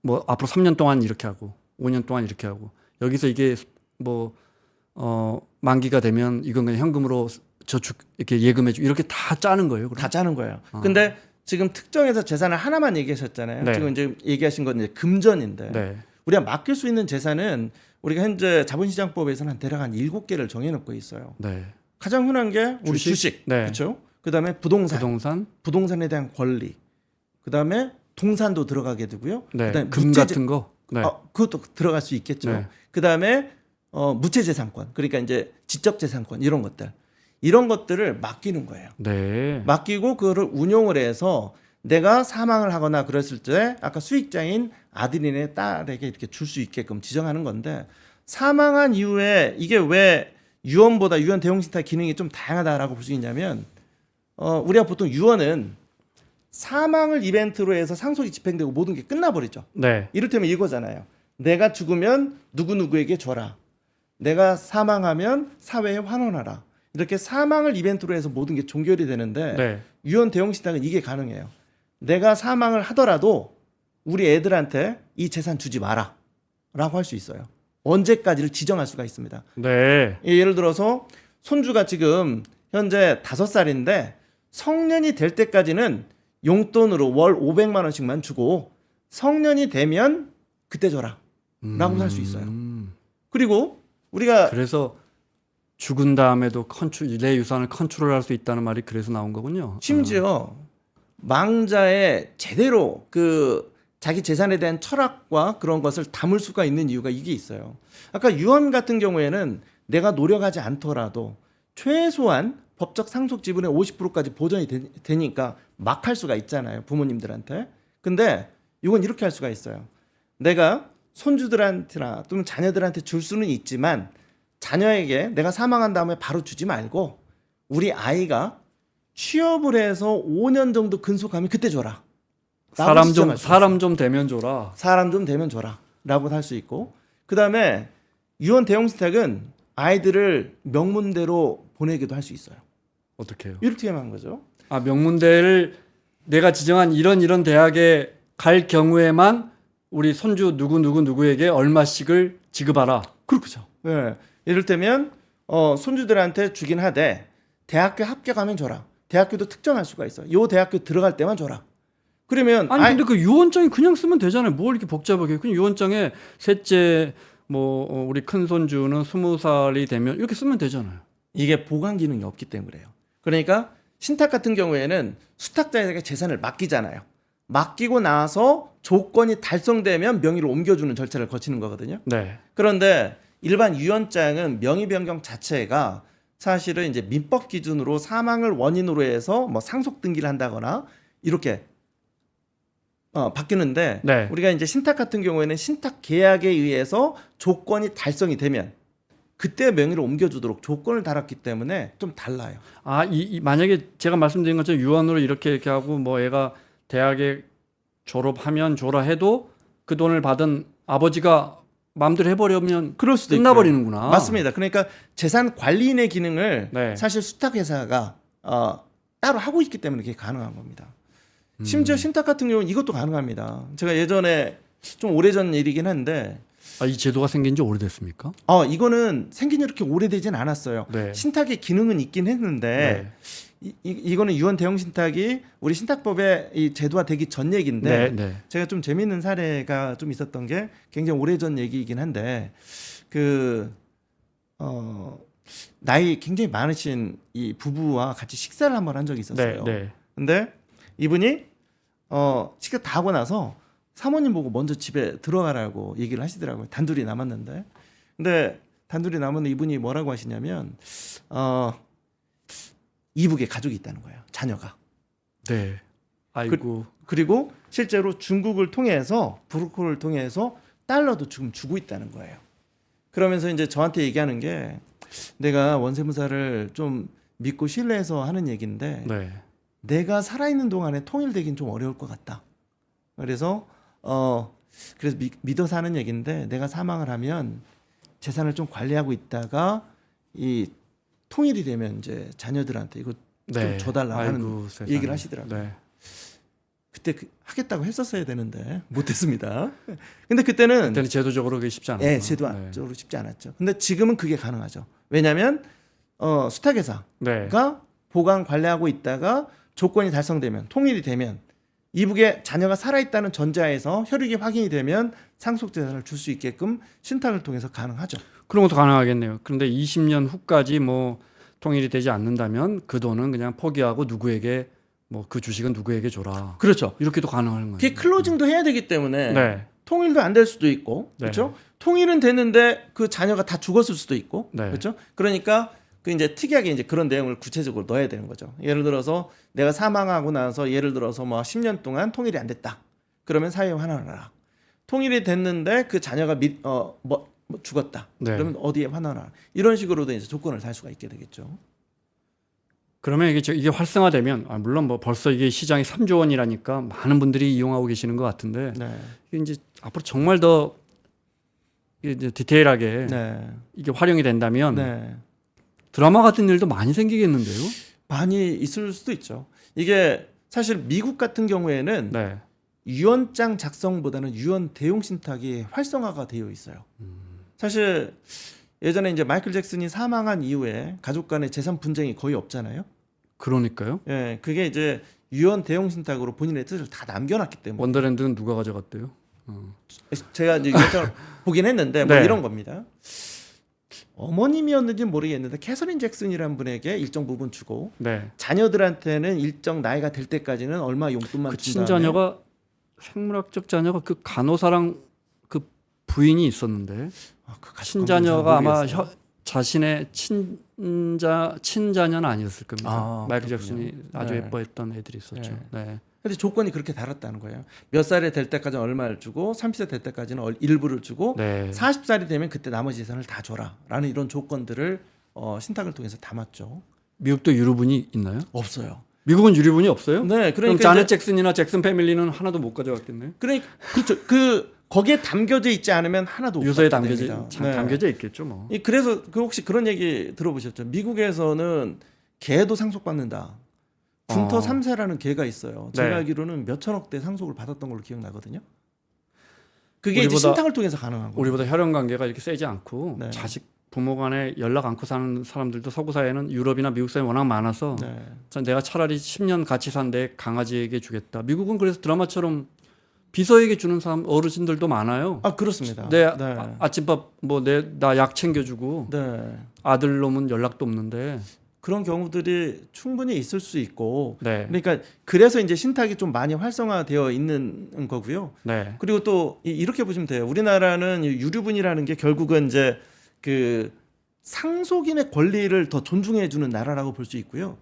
뭐 앞으로 3년 동안 이렇게 하고 5년 동안 이렇게 하고 여기서 이게 뭐 만기가 되면 이건 그냥 현금으로 저축 이렇게 예금해주 이렇게 다 짜는 거예요. 그럼? 다 짜는 거예요. 근데 지금 특정해서 재산을 하나만 얘기하셨잖아요. 네. 지금 이제 얘기하신 건 이제 금전인데 네. 우리가 맡길 수 있는 재산은 우리가 현재 자본시장법에서는 대략 한 7개를 정해놓고 있어요. 네. 가장 흔한 게 우리 주식, 네. 그렇죠? 그다음에 부동산, 부동산에 대한 권리, 그다음에 동산도 들어가게 되고요. 네. 그다음에 금 같은 거. 네. 그것도 들어갈 수 있겠죠. 네. 그다음에 무채재산권, 그러니까 이제 지적재산권 이런 것들을 맡기는 거예요. 네. 맡기고 그거를 운용을 해서 내가 사망을 하거나 그랬을 때 아까 수익자인 아들이나 딸에게 이렇게 줄 수 있게끔 지정하는 건데 사망한 이후에 이게 왜 유언보다 유언 대용신탁 기능이 좀 다양하다라고 볼 수 있냐면 우리가 보통 유언은 사망을 이벤트로 해서 상속이 집행되고 모든 게 끝나버리죠. 네. 이를테면 이거잖아요. 내가 죽으면 누구누구에게 줘라. 내가 사망하면 사회에 환원하라. 이렇게 사망을 이벤트로 해서 모든 게 종결이 되는데 네. 유언 대용신탁은 이게 가능해요. 내가 사망을 하더라도 우리 애들한테 이 재산 주지 마라 라고 할 수 있어요. 언제까지를 지정할 수가 있습니다. 네. 예를 들어서 손주가 지금 현재 5살인데 성년이 될 때까지는 용돈으로 월 500만 원씩만 주고 성년이 되면 그때 줘라 라고 할 수 있어요. 그리고 우리가 그래서 죽은 다음에도 내 유산을 컨트롤할 수 있다는 말이 그래서 나온 거군요. 심지어 망자에 제대로 그 자기 재산에 대한 철학과 그런 것을 담을 수가 있는 이유가 이게 있어요. 아까 유언 같은 경우에는 내가 노력하지 않더라도 최소한 법적 상속 지분의 50%까지 보전이 되니까 막 할 수가 있잖아요. 부모님들한테. 근데 이건 이렇게 할 수가 있어요. 내가 손주들한테나 또는 자녀들한테 줄 수는 있지만 자녀에게 내가 사망한 다음에 바로 주지 말고 우리 아이가 취업을 해서 5년 정도 근속하면 그때 줘라. 사람 좀 되면 줘라. 사람 좀 되면 줘라. 라고 할 수 있고 그다음에 유언 대용신탁은 아이들을 명문대로 보내기도 할 수 있어요. 어떻게 해요? 이렇게 한 거죠. 아, 명문대를 내가 지정한 이런 대학에 갈 경우에만 우리 손주 누구에게 얼마씩을 지급하라. 그렇죠. 예. 이를테면 손주들한테 주긴 하되 대학교 합격하면 줘라. 대학교도 특정할 수가 있어. 요 대학교 들어갈 때만 줘라. 그러면 근데 그 유언장에 그냥 쓰면 되잖아요. 뭘 이렇게 복잡하게? 그냥 유언장에 셋째 우리 큰 손주는 20살이 되면 이렇게 쓰면 되잖아요. 이게 보관 기능이 없기 때문에요. 그러니까 신탁 같은 경우에는 수탁자에게 재산을 맡기잖아요. 맡기고 나서 조건이 달성되면 명의로 옮겨주는 절차를 거치는 거거든요. 네. 그런데 일반 유언장은 명의 변경 자체가 사실은 이제 민법 기준으로 사망을 원인으로 해서 뭐 상속 등기를 한다거나 이렇게 바뀌는데 네. 우리가 이제 신탁 같은 경우에는 신탁 계약에 의해서 조건이 달성이 되면 그때 명의로 옮겨주도록 조건을 달았기 때문에 좀 달라요. 만약에 제가 말씀드린 것처럼 유언으로 이렇게 하고 뭐 애가 대학에 졸업하면 줘라 해도 그 돈을 받은 아버지가 마음대로 해버리면 그럴 수도 끝나버리는구나. 맞습니다. 그러니까 재산 관리인의 기능을 네. 사실 수탁회사가 따로 하고 있기 때문에 그게 가능한 겁니다. 심지어 신탁 같은 경우는 이것도 가능합니다. 제가 예전에 좀 오래전 일이긴 한데 아, 이 제도가 생긴 지 오래됐습니까? 이거는 생긴 지 이렇게 오래되진 않았어요. 네. 신탁의 기능은 있긴 했는데 이거는 유언 대용 신탁이 우리 신탁법에 이 제도화되기 전 얘기인데 제가 좀 재미있는 사례가 좀 있었던 게 굉장히 오래전 얘기이긴 한데 나이 굉장히 많으신 이 부부와 같이 식사를 한번 한 적이 있었어요. 근데 이분이 식사 다 하고 나서 사모님 보고 먼저 집에 들어가라고 얘기를 하시더라고요. 단둘이 남았는데. 근데 단둘이 남았는데 이분이 뭐라고 하시냐면 이북에 가족이 있다는 거예요. 자녀가. 네. 아이고. 그리고 실제로 중국을 통해서 브로커를 통해서 달러도 지금 주고 있다는 거예요. 그러면서 이제 저한테 얘기하는 게 내가 원세무사를 좀 믿고 신뢰해서 하는 얘기인데 내가 살아있는 동안에 통일되긴 좀 어려울 것 같다. 그래서 믿어서 하는 얘기인데 내가 사망을 하면 재산을 좀 관리하고 있다가 이 통일이 되면 이제 자녀들한테 이거 좀 줘달라 하는 얘기를 하시더라고요. 그때 하겠다고 했었어야 되는데 못했습니다. 근데 그때는 제도적으로 그게 쉽지 않았죠. 네, 제도적으로 쉽지 않았죠. 근데 지금은 그게 가능하죠. 왜냐하면 수탁회사가 보관 관리하고 있다가 조건이 달성되면 통일이 되면 이북에 자녀가 살아있다는 전제하에서 혈육이 확인이 되면 상속재산을 줄 수 있게끔 신탁을 통해서 가능하죠. 그런 것도 가능하겠네요. 그런데 20년 후까지 뭐 통일이 되지 않는다면 그 돈은 그냥 포기하고 누구에게 뭐 그 주식은 누구에게 줘라. 그렇죠. 이렇게도 가능한 거예요. 그게 클로징도 해야 되기 때문에 통일도 안 될 수도 있고, 그렇죠? 통일은 됐는데 그 자녀가 다 죽었을 수도 있고, 그렇죠? 그러니까 그 이제 특이하게 이제 그런 내용을 구체적으로 넣어야 되는 거죠. 예를 들어서 내가 사망하고 나서 예를 들어서 뭐 10년 동안 통일이 안 됐다. 그러면 사회에 환원하라. 통일이 됐는데 그 자녀가 죽었다. 그러면 어디에 환원하라. 이런 식으로도 이제 조건을 달 수가 있게 되겠죠. 그러면 이게 활성화되면 물론 뭐 벌써 이게 시장이 3조 원이라니까 많은 분들이 이용하고 계시는 것 같은데 이게 이제 앞으로 정말 더 이제 디테일하게 이게 활용이 된다면 드라마 같은 일도 많이 생기겠는데요? 많이 있을 수도 있죠. 이게 사실 미국 같은 경우에는 유언장 작성보다는 유언 대용 신탁이 활성화가 되어 있어요. 사실 예전에 이제 마이클 잭슨이 사망한 이후에 가족 간의 재산 분쟁이 거의 없잖아요. 그러니까요. 예, 그게 이제 유언 대용 신탁으로 본인의 뜻을 다 남겨놨기 때문에. 원더랜드는 누가 가져갔대요? 제가 이제 유언장을 보긴 했는데 뭐 이런 겁니다. 어머님이었는지 모르겠는데 캐서린 잭슨이라는 분에게 일정 부분 주고 자녀들한테는 일정 나이가 될 때까지는 얼마 용돈만 그 준 다음에 친자녀가 생물학적 자녀가 그 간호사랑 그 부인이 있었는데 친자녀가 아마 자신의 친자녀는 아니었을 겁니다. 마이클 잭슨이 아주 예뻐했던 애들이 있었죠. 근데 조건이 그렇게 달았다는 거예요. 몇 살이 될 때까지는 얼마를 주고 30세 될 때까지는 일부를 주고 40살이 되면 그때 나머지 재산을 다 줘라라는 이런 조건들을 신탁을 통해서 담았죠. 미국도 유류분이 있나요? 없어요. 미국은 유류분이 없어요? 네, 그럼 자넷 잭슨이나 잭슨 패밀리는 하나도 못 가져갔겠네요. 그러니까 그렇죠. 거기에 담겨져 있지 않으면 하나도 못 유서에 담겨져 있겠죠, 뭐. 그래서 혹시 그런 얘기 들어보셨죠? 미국에서는 개도 상속받는다. 군터 3세라는 개가 있어요. 제가 알기로는 몇 천억대 상속을 받았던 걸로 기억나거든요. 그게 이제 신탁을 통해서 가능한 거예요. 우리보다 혈연 관계가 이렇게 세지 않고 자식 부모 간에 연락 않고 사는 사람들도 서구 사회는 유럽이나 미국 사회 워낙 많아서 내가 차라리 10년 같이 산데 강아지에게 주겠다. 미국은 그래서 드라마처럼 비서에게 주는 사람 어르신들도 많아요. 그렇습니다. 아침밥 나 약 챙겨주고 아들 놈은 연락도 없는데. 그런 경우들이 충분히 있을 수 있고 그러니까 그래서 이제 신탁이 좀 많이 활성화되어 있는 거고요. 그리고 또 이렇게 보시면 돼요. 우리나라는 유류분이라는 게 결국은 이제 그 상속인의 권리를 더 존중해 주는 나라라고 볼 수 있고요.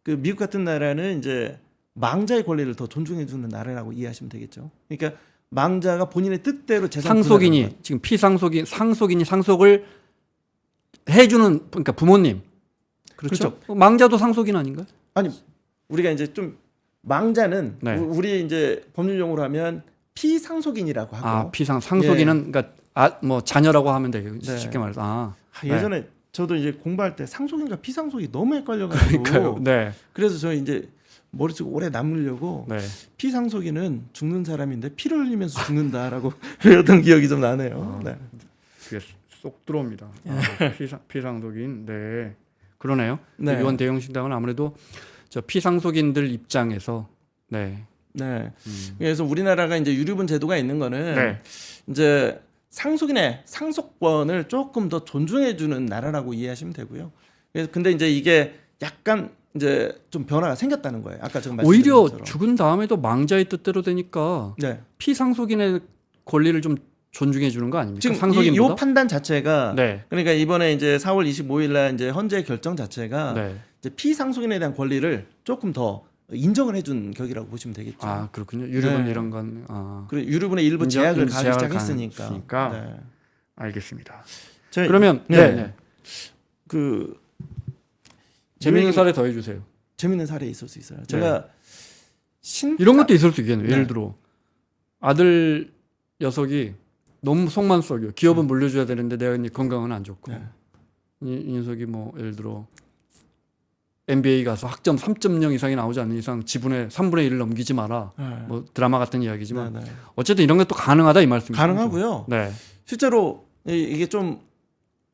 그 미국 같은 나라는 이제 망자의 권리를 더 존중해 주는 나라라고 이해하시면 되겠죠. 그러니까 망자가 본인의 뜻대로 재산 상속인이 지금 상속인이 상속을 해주는 그러니까 부모님. 그렇죠. 망자도 상속인 아닌가요? 아니 우리가 이제 좀 망자는 우리 이제 법률 용어로 하면 피상속인이라고 하고 상속인은 그러니까 뭐 자녀라고 하면 돼요. 쉽게 말해서. 예전에 저도 이제 공부할 때 상속인과 피상속이 너무 헷갈려가지고 그러니까요. 그래서 저희 이제 머릿속에 오래 남으려고 네. 피상속인은 죽는 사람인데 피를 흘리면서 죽는다라고 배웠던 기억이 좀 나네요. 네. 그게 쏙 들어옵니다. 피상속인. 네. 그러네요. 네. 유언 대용 신당은 아무래도 저 피상속인들 입장에서 네. 네. 그래서 우리나라가 이제 유류분 제도가 있는 거는 네. 이제 상속인의 상속권을 조금 더 존중해주는 나라라고 이해하시면 되고요. 그래서 근데 이제 이게 약간 이제 좀 변화가 생겼다는 거예요. 아까 제가 말씀드린 오히려 것처럼. 죽은 다음에도 망자의 뜻대로 되니까 네. 피상속인의 권리를 좀 존중해 주는 거 아닙니까? 지금 상속인보다. 이 판단 자체가 네. 그러니까 이번에 이제 4월 25일 날 이제 헌재 결정 자체가 네. 이제 피상속인에 대한 권리를 조금 더 인정을 해준 격이라고 보시면 되겠죠. 아 그렇군요. 유류분 네. 이런 건 그리고 유류분의 일부 제약을 가하기 제약을 시작했으니까. 가하니까. 네. 알겠습니다. 저희- 그러면 네. 네. 그 재미있는 사례 더 해주세요. 재밌는 사례 있을 수 있어요. 제가 이런 것도 있을 수 있겠네요. 네. 예를 들어 아들 녀석이 너무 속만 썩여. 기업은 물려줘야 되는데 내가 이제 건강은 안 좋고 네. 이 녀석이 뭐 예를 들어 MBA 가서 학점 3.0 이상이 나오지 않는 이상 지분의 3분의 1을 넘기지 마라. 네. 뭐 드라마 같은 이야기지만 네, 네. 어쨌든 이런 것도 가능하다 이 말씀이죠. 가능하고요. 네. 실제로 이게 좀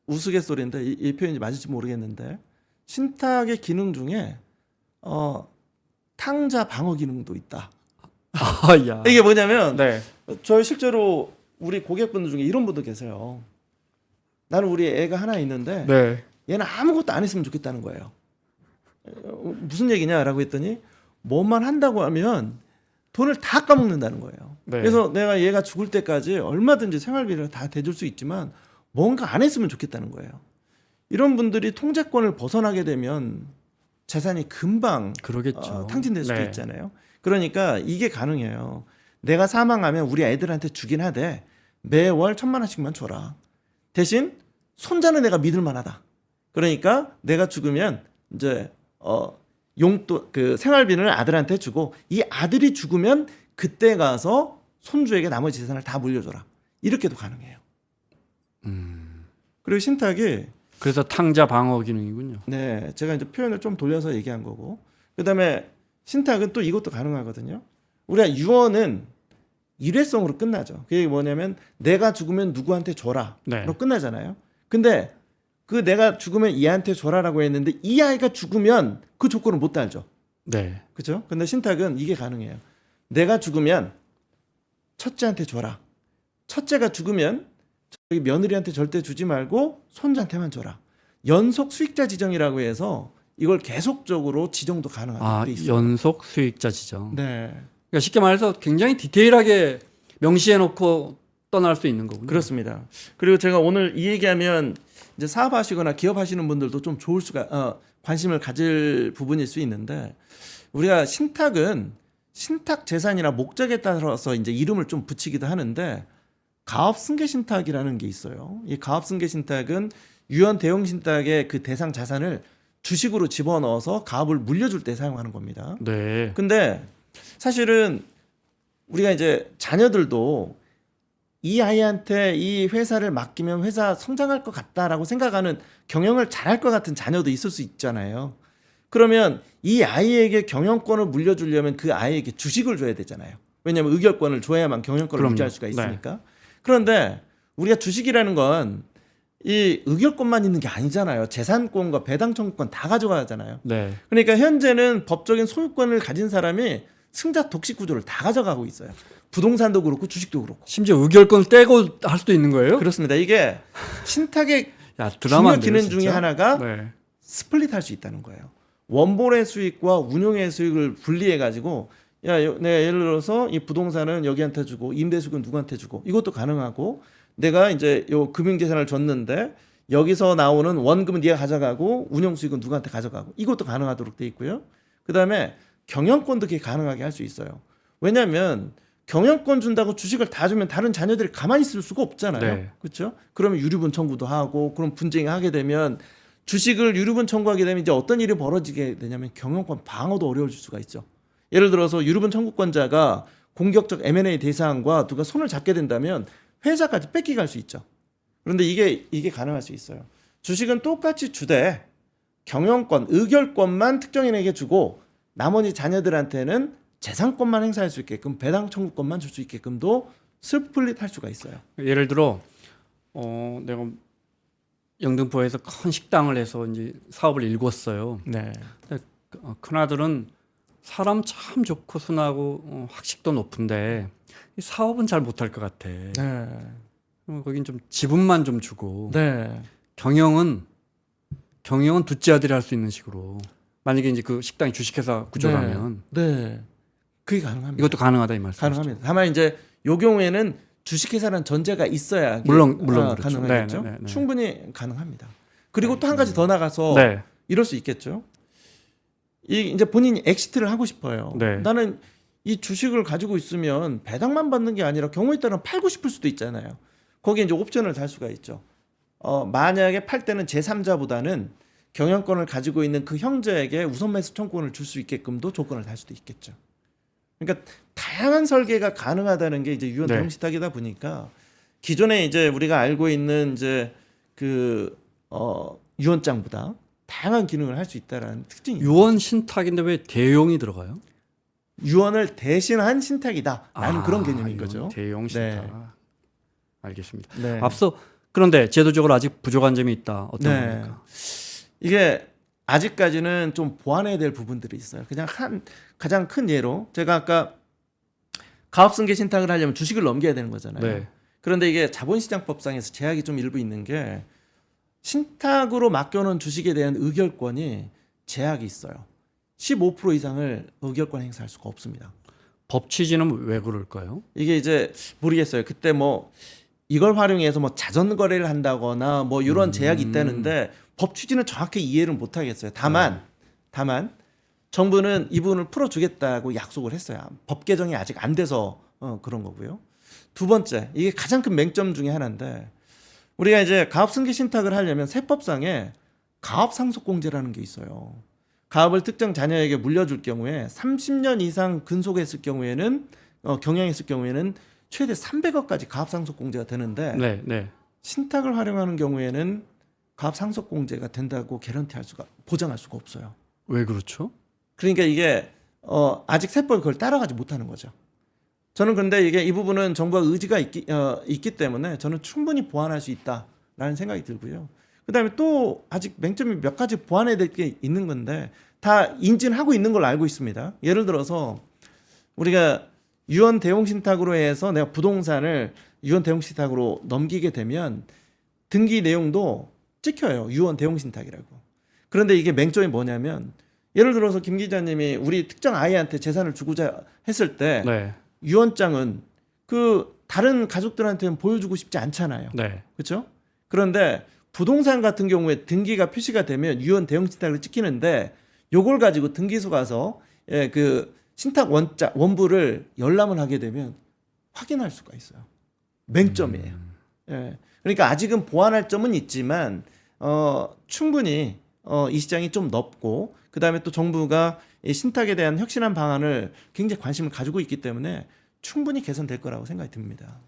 우스갯소리인데 이 표현이 맞을지 모르겠는데 신탁의 기능 중에 탕자 방어 기능도 있다. 아, 야. 이게 뭐냐면 네. 저희 실제로 우리 고객분들 중에 이런 분들 계세요. 나는 우리 애가 하나 있는데 네. 얘는 아무것도 안 했으면 좋겠다는 거예요. 무슨 얘기냐라고 했더니 뭐만 한다고 하면 돈을 다 까먹는다는 거예요. 네. 그래서 내가 얘가 죽을 때까지 얼마든지 생활비를 다 대줄 수 있지만 뭔가 안 했으면 좋겠다는 거예요. 이런 분들이 통제권을 벗어나게 되면 재산이 금방 그러겠죠. 탕진될 수도 네. 있잖아요. 그러니까 이게 가능해요. 내가 사망하면 우리 애들한테 주긴 하되 매월 1,000만 원씩만 줘라. 대신 손자는 내가 믿을 만하다. 그러니까 내가 죽으면 이제 용돈 그 생활비를 아들한테 주고 이 아들이 죽으면 그때 가서 손주에게 나머지 재산을 다 물려줘라. 이렇게도 가능해요. 그리고 신탁이 그래서 탕자 방어 기능이군요. 네, 제가 이제 표현을 좀 돌려서 얘기한 거고, 그다음에 신탁은 또 이것도 가능하거든요. 우리가 유언은 일회성으로 끝나죠. 그게 뭐냐면 내가 죽으면 누구한테 줘라. 네. 로 끝나잖아요. 근데 그 내가 죽으면 얘한테 줘라라고 했는데 이 아이가 죽으면 그 조건을 못 달죠. 네. 그렇죠? 근데 신탁은 이게 가능해요. 내가 죽으면 첫째한테 줘라. 첫째가 죽으면 저기 며느리한테 절대 주지 말고 손자한테만 줘라. 연속 수익자 지정이라고 해서 이걸 계속적으로 지정도 가능하게 아, 돼 있어요. 연속 수익자 지정. 네, 그러니까 쉽게 말해서 굉장히 디테일하게 명시해 놓고 떠날 수 있는 거군요. 그렇습니다. 그리고 제가 오늘 이 얘기하면 이제 사업하시거나 기업하시는 분들도 좀 좋을 수가 관심을 가질 부분일 수 있는데 우리가 신탁은 신탁 재산이나 목적에 따라서 이제 이름을 좀 붙이기도 하는데 가업 승계 신탁이라는 게 있어요. 이 가업 승계 신탁은 유언 대용 신탁의 그 대상 자산을 주식으로 집어넣어서 가업을 물려줄 때 사용하는 겁니다. 네. 근데 사실은 우리가 이제 자녀들도 이 아이한테 이 회사를 맡기면 회사 성장할 것 같다라고 생각하는 경영을 잘할 것 같은 자녀도 있을 수 있잖아요. 그러면 이 아이에게 경영권을 물려주려면 그 아이에게 주식을 줘야 되잖아요. 왜냐하면 의결권을 줘야만 경영권을 그럼요. 유지할 수가 있으니까. 그런데 우리가 주식이라는 건 이 의결권만 있는 게 아니잖아요. 재산권과 배당 청구권 다 가져가잖아요. 네. 그러니까 현재는 법적인 소유권을 가진 사람이 승자 독식 구조를 다 가져가고 있어요. 부동산도 그렇고 주식도 그렇고. 심지어 의결권을 떼고 할 수도 있는 거예요? 그렇습니다. 이게 신탁의 야, 중요 드라마인데요, 기능 진짜? 중에 하나가 네. 스플릿 할 수 있다는 거예요. 원본의 수익과 운용의 수익을 분리해 가지고 내가 예를 들어서 이 부동산은 여기한테 주고 임대수익은 누구한테 주고 이것도 가능하고 내가 이제 요 금융재산을 줬는데 여기서 나오는 원금은 네가 가져가고 운용수익은 누구한테 가져가고 이것도 가능하도록 돼 있고요. 그다음에 경영권도 그게 가능하게 할 수 있어요. 왜냐하면 경영권 준다고 주식을 다 주면 다른 자녀들이 가만히 있을 수가 없잖아요. 네. 그렇죠? 그러면 유류분 청구도 하고 그럼 분쟁이 하게 되면 주식을 유류분 청구하게 되면 이제 어떤 일이 벌어지게 되냐면 경영권 방어도 어려워질 수가 있죠. 예를 들어서 유류분 청구권자가 공격적 M&A 대상과 누가 손을 잡게 된다면 회사까지 뺏기갈 수 있죠. 그런데 이게 가능할 수 있어요. 주식은 똑같이 주되 경영권, 의결권만 특정인에게 주고 나머지 자녀들한테는 재산권만 행사할 수 있게끔 배당 청구권만 줄 수 있게끔도 스플릿할 수가 있어요. 예를 들어 내가 영등포에서 큰 식당을 해서 이제 사업을 일궜어요. 네. 큰아들은 사람 참 좋고 순하고 학식도 높은데 이 사업은 잘 못할 것 같아. 네. 거긴 좀 지분만 좀 주고 네. 경영은 둘째 아들이 할 수 있는 식으로 만약에 이제 그 식당이 주식회사 구조라면 네. 그게 가능합니다. 이것도 가능하다 이 말씀이시죠? 가능합니다. 다만 이제 요 경우에는 주식회사라는 전제가 있어야 물론 그렇죠. 가능하겠죠. 네. 충분히 가능합니다. 그리고 또 한 가지 더 나가서 네. 이럴 수 있겠죠. 이제 본인이 엑시트를 하고 싶어요. 네. 나는 이 주식을 가지고 있으면 배당만 받는 게 아니라 경우에 따라 팔고 싶을 수도 있잖아요. 거기에 이제 옵션을 달 수가 있죠. 만약에 팔 때는 제3자보다는 경영권을 가지고 있는 그 형제에게 우선 매수 청구권을 줄 수 있게끔도 조건을 달 수도 있겠죠. 그러니까 다양한 설계가 가능하다는 게 이제 유언 네. 대응 신탁이다 보니까 기존에 이제 우리가 알고 있는 이제 그 유언장보다 다양한 기능을 할 수 있다라는 특징이 유언 신탁인데 왜 대용이 들어가요? 유언을 대신한 신탁이다라는 그런 개념인 유언 거죠. 대용 신탁. 네. 알겠습니다. 네. 앞서 그런데 제도적으로 아직 부족한 점이 있다. 어떤 네. 겁니까? 이게 아직까지는 좀 보완해야 될 부분들이 있어요. 그냥 가장 큰 예로 제가 아까 가업승계 신탁을 하려면 주식을 넘겨야 되는 거잖아요. 네. 그런데 이게 자본시장법상에서 제약이 좀 일부 있는 게 신탁으로 맡겨놓은 주식에 대한 의결권이 제약이 있어요. 15% 이상을 의결권 행사할 수가 없습니다. 법 취지는 왜 그럴까요? 이게 이제 모르겠어요. 그때 뭐 이걸 활용해서 뭐 자전 거래를 한다거나 뭐 이런 제약이 있다는데 법 취지는 정확히 이해를 못 하겠어요. 다만 정부는 이 부분을 풀어주겠다고 약속을 했어요. 법 개정이 아직 안 돼서 그런 거고요. 두 번째, 이게 가장 큰 맹점 중에 하나인데 우리가 이제 가업승계 신탁을 하려면 세법상에 가업상속공제라는 게 있어요. 가업을 특정 자녀에게 물려줄 경우에 30년 이상 근속했을 경우에는 경영했을 경우에는 최대 300억까지 가업상속공제가 되는데 네. 신탁을 활용하는 경우에는 가업상속공제가 된다고 보장할 수가 없어요. 왜 그렇죠? 그러니까 이게 아직 세법이 그걸 따라가지 못하는 거죠. 저는 근데 이게 이 부분은 정부가 의지가 있기 때문에 저는 충분히 보완할 수 있다라는 생각이 들고요. 그다음에 또 아직 맹점이 몇 가지 보완해야 될 게 있는 건데 다 인진하고 있는 걸로 알고 있습니다. 예를 들어서 우리가 유언 대용 신탁으로 해서 내가 부동산을 유언 대용 신탁으로 넘기게 되면 등기 내용도 찍혀요. 유언 대용 신탁이라고. 그런데 이게 맹점이 뭐냐면 예를 들어서 김 기자님이 우리 특정 아이한테 재산을 주고자 했을 때 네. 유언장은 그 다른 가족들한테는 보여주고 싶지 않잖아요. 네. 그렇죠? 그런데 부동산 같은 경우에 등기가 표시가 되면 유언 대용 신탁을 찍히는데 요걸 가지고 등기소 가서 그 신탁 원부를 열람을 하게 되면 확인할 수가 있어요. 맹점이에요. 예. 그러니까 아직은 보완할 점은 있지만 충분히 이 시장이 좀 넓고 그다음에 또 정부가 이 신탁에 대한 혁신한 방안을 굉장히 관심을 가지고 있기 때문에 충분히 개선될 거라고 생각이 듭니다.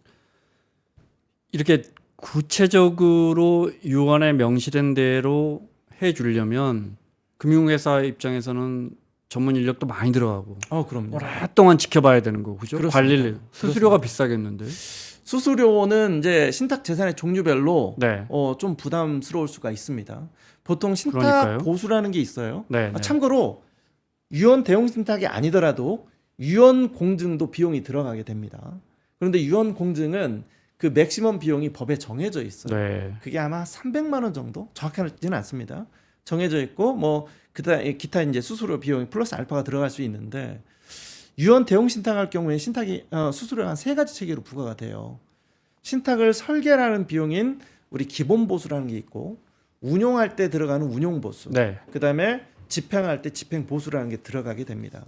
이렇게 구체적으로 유언에 명시된 대로 해주려면 금융회사 입장에서는 전문 인력도 많이 들어가고 그럼요. 오랫동안 지켜봐야 되는 거고 그죠? 그렇습니다. 관리를 수수료가 비싸겠는데. 수수료는 이제 신탁 재산의 종류별로 네. 좀 부담스러울 수가 있습니다. 보통 신탁 그러니까요. 보수라는 게 있어요. 네. 참고로 유언 대용 신탁이 아니더라도 유언 공증도 비용이 들어가게 됩니다. 그런데 유언 공증은 그 맥시멈 비용이 법에 정해져 있어요. 네. 그게 아마 300만 원 정도 정확하지는 않습니다. 정해져 있고 뭐 기타 이제 수수료 비용이 플러스 알파가 들어갈 수 있는데 유언 대용 신탁할 경우에 신탁이 수수료가 한 3가지 체계로 부과가 돼요. 신탁을 설계하는 비용인 우리 기본 보수라는 게 있고 운용할 때 들어가는 운용 보수. 네. 그다음에 집행할 때 집행 보수라는 게 들어가게 됩니다.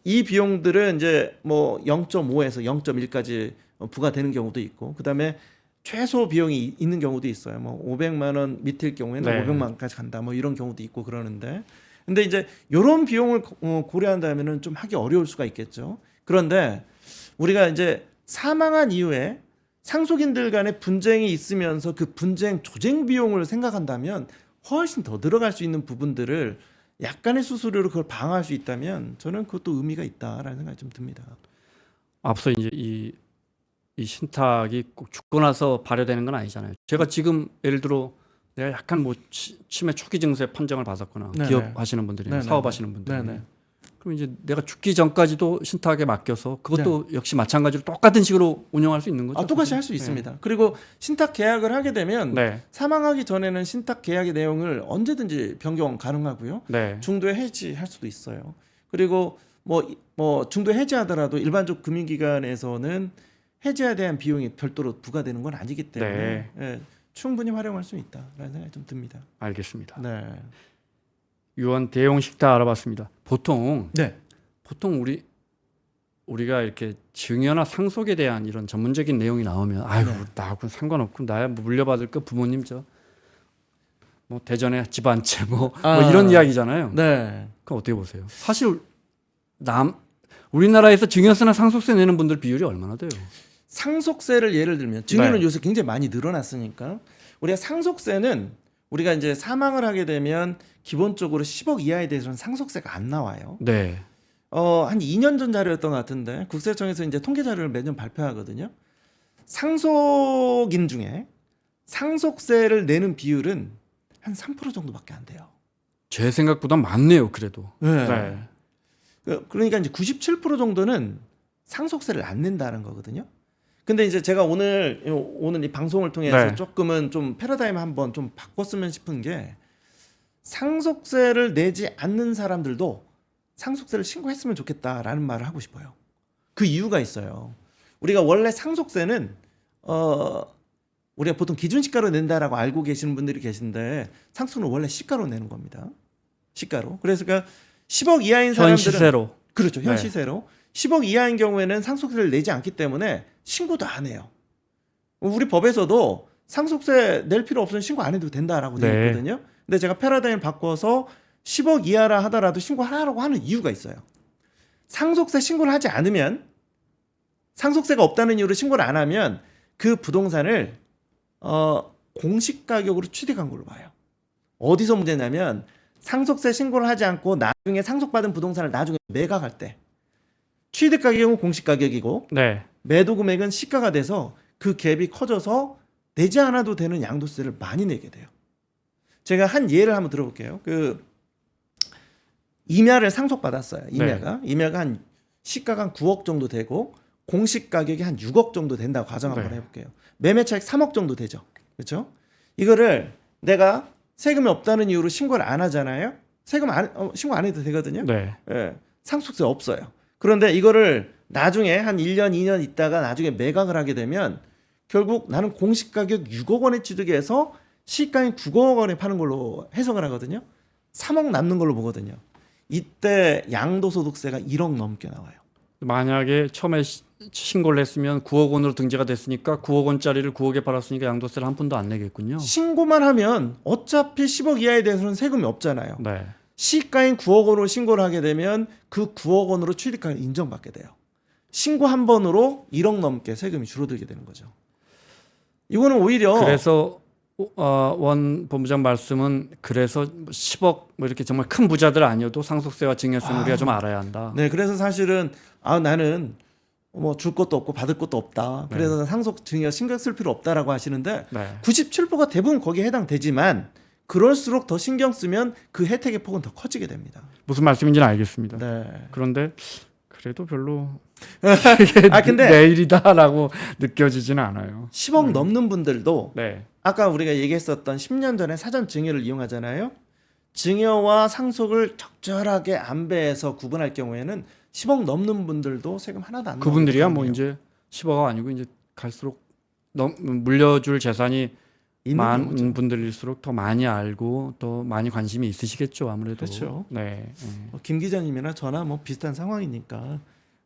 이 비용들은 이제 뭐 0.5에서 0.1까지 부과되는 경우도 있고 그다음에 최소 비용이 있는 경우도 있어요. 뭐 500만 원 밑일 경우에는 네. 500만 원까지 간다. 뭐 이런 경우도 있고 그러는데 근데 이제 이런 비용을 고려한다면은 좀 하기 어려울 수가 있겠죠. 그런데 우리가 이제 사망한 이후에 상속인들 간의 분쟁이 있으면서 그 분쟁 조정 비용을 생각한다면 훨씬 더 들어갈 수 있는 부분들을 약간의 수수료로 그걸 방어할 수 있다면 저는 그것도 의미가 있다라는 생각이 좀 듭니다. 앞서 이제 이 신탁이 꼭 죽고 나서 발효되는 건 아니잖아요. 제가 지금 예를 들어 내가 약간 뭐 치매 초기 증세 판정을 받았거나 네네. 기업 하시는 분들이나 네네네. 사업하시는 분들, 네네. 그럼 이제 내가 죽기 전까지도 신탁에 맡겨서 그것도 역시 마찬가지로 똑같은 식으로 운영할 수 있는 거죠. 똑같이 할 수 네. 있습니다. 그리고 신탁 계약을 하게 되면 네, 사망하기 전에는 신탁 계약의 내용을 언제든지 변경 가능하고요. 네, 중도에 해지할 수도 있어요. 그리고 뭐 중도에 해지하더라도 일반적 금융기관에서는 해지에 대한 비용이 별도로 부과되는 건 아니기 때문에 예, 충분히 활용할 수 있다라는 생각이 좀 듭니다. 알겠습니다. 네. 유언 대용 식탁 알아봤습니다. 보통 네. 우리가 이렇게 증여나 상속에 대한 이런 전문적인 내용이 나오면 아유 네. 나하고 상관없고 나야 뭐 물려받을 거 부모님 뭐 대전에 집안채 뭐 이런 이야기잖아요. 네. 그럼 어떻게 보세요? 사실 우리나라에서 증여세나 상속세 내는 분들 비율이 얼마나 돼요? 상속세를 예를 들면 증여는 네. 요새 굉장히 많이 늘어났으니까 우리가 상속세는 우리가 이제 사망을 하게 되면 기본적으로 10억 이하에 대해서는 상속세가 안 나와요. 네, 한 2년 전 자료였던 것 같은데 국세청에서 이제 통계 자료를 매년 발표하거든요. 상속인 중에 상속세를 내는 비율은 한 3% 정도밖에 안 돼요. 제 생각보다 많네요. 그래도. 네. 그러니까 이제 97% 정도는 상속세를 안 낸다는 거거든요. 근데 이제 제가 오늘 이 방송을 통해서 네. 조금은 좀 패러다임 한번 좀 바꿨으면 싶은 게 상속세를 내지 않는 사람들도 상속세를 신고했으면 좋겠다라는 말을 하고 싶어요. 그 이유가 있어요. 우리가 원래 상속세는 우리가 보통 기준시가로 낸다라고 알고 계시는 분들이 계신데 상속세는 원래 시가로 내는 겁니다. 시가로. 그래서 그러니까 10억 이하인 현 사람들은 시세로. 그렇죠. 현 네. 시세로 10억 이하인 경우에는 상속세를 내지 않기 때문에 신고도 안 해요. 우리 법에서도 상속세 낼 필요 없으면 신고 안 해도 된다라고 되어 네. 있거든요. 근데 제가 패러다임을 바꿔서 10억 이하라 하더라도 신고하라고 하는 이유가 있어요. 상속세 신고를 하지 않으면 상속세가 없다는 이유로 신고를 안 하면 그 부동산을 공시 가격으로 취득한 걸로 봐요. 어디서 문제냐면 상속세 신고를 하지 않고 나중에 상속받은 부동산을 나중에 매각할 때 취득 가격은 공시 가격이고 네. 매도 금액은 시가가 돼서 그 갭이 커져서 내지 않아도 되는 양도세를 많이 내게 돼요. 제가 한 예를 한번 들어볼게요. 그 임야를 상속받았어요. 임야가 한 시가가 한 9억 정도 되고 공시 가격이 한 6억 정도 된다고 가정 한번 네. 해볼게요. 매매 차익 3억 정도 되죠. 그렇죠? 이거를 내가 세금이 없다는 이유로 신고를 안 하잖아요. 신고 안 해도 되거든요. 네. 예, 상속세 없어요. 그런데 이거를 나중에 한 1년, 2년 있다가 나중에 매각을 하게 되면 결국 나는 공시가격 6억 원에 취득해서 시가인 9억 원에 파는 걸로 해석을 하거든요. 3억 남는 걸로 보거든요. 이때 양도소득세가 1억 넘게 나와요. 만약에 처음에 신고를 했으면 9억 원으로 등재가 됐으니까 9억 원짜리를 9억에 팔았으니까 양도세를 한 푼도 안 내겠군요. 신고만 하면 어차피 10억 이하에 대해서는 세금이 없잖아요. 네. 시가인 9억 원으로 신고를 하게 되면 그 9억 원으로 취득을 인정받게 돼요. 신고 한 번으로 1억 넘게 세금이 줄어들게 되는 거죠. 이거는 오히려 그래서 원 본부장 말씀은 그래서 10억 뭐 이렇게 정말 큰 부자들 아니어도 상속세와 증여세는 우리가 좀 알아야 한다. 네, 그래서 사실은 나는 뭐 줄 것도 없고 받을 것도 없다. 그래서 상속 증여 신경 쓸 필요 없다라고 하시는데 네. 97%가 대부분 거기에 해당되지만 그럴수록 더 신경 쓰면 그 혜택의 폭은 더 커지게 됩니다. 무슨 말씀인지는 알겠습니다. 네. 그런데 그래도 별로 근데 내일이다라고 느껴지지는 않아요. 10억 넘는 분들도 네. 아까 우리가 얘기했었던 10년 전에 사전 증여를 이용하잖아요. 증여와 상속을 적절하게 안배해서 구분할 경우에는 10억 넘는 분들도 세금 하나도 안 나오는 그분들이야 뭐 거거든요. 이제 10억 아니고 이제 갈수록 물려줄 재산이 있는 많은 경우죠. 분들일수록 더 많이 알고 더 많이 관심이 있으시겠죠 아무래도. 그렇죠. 네. 김 기자님이나 저나 뭐 비슷한 상황이니까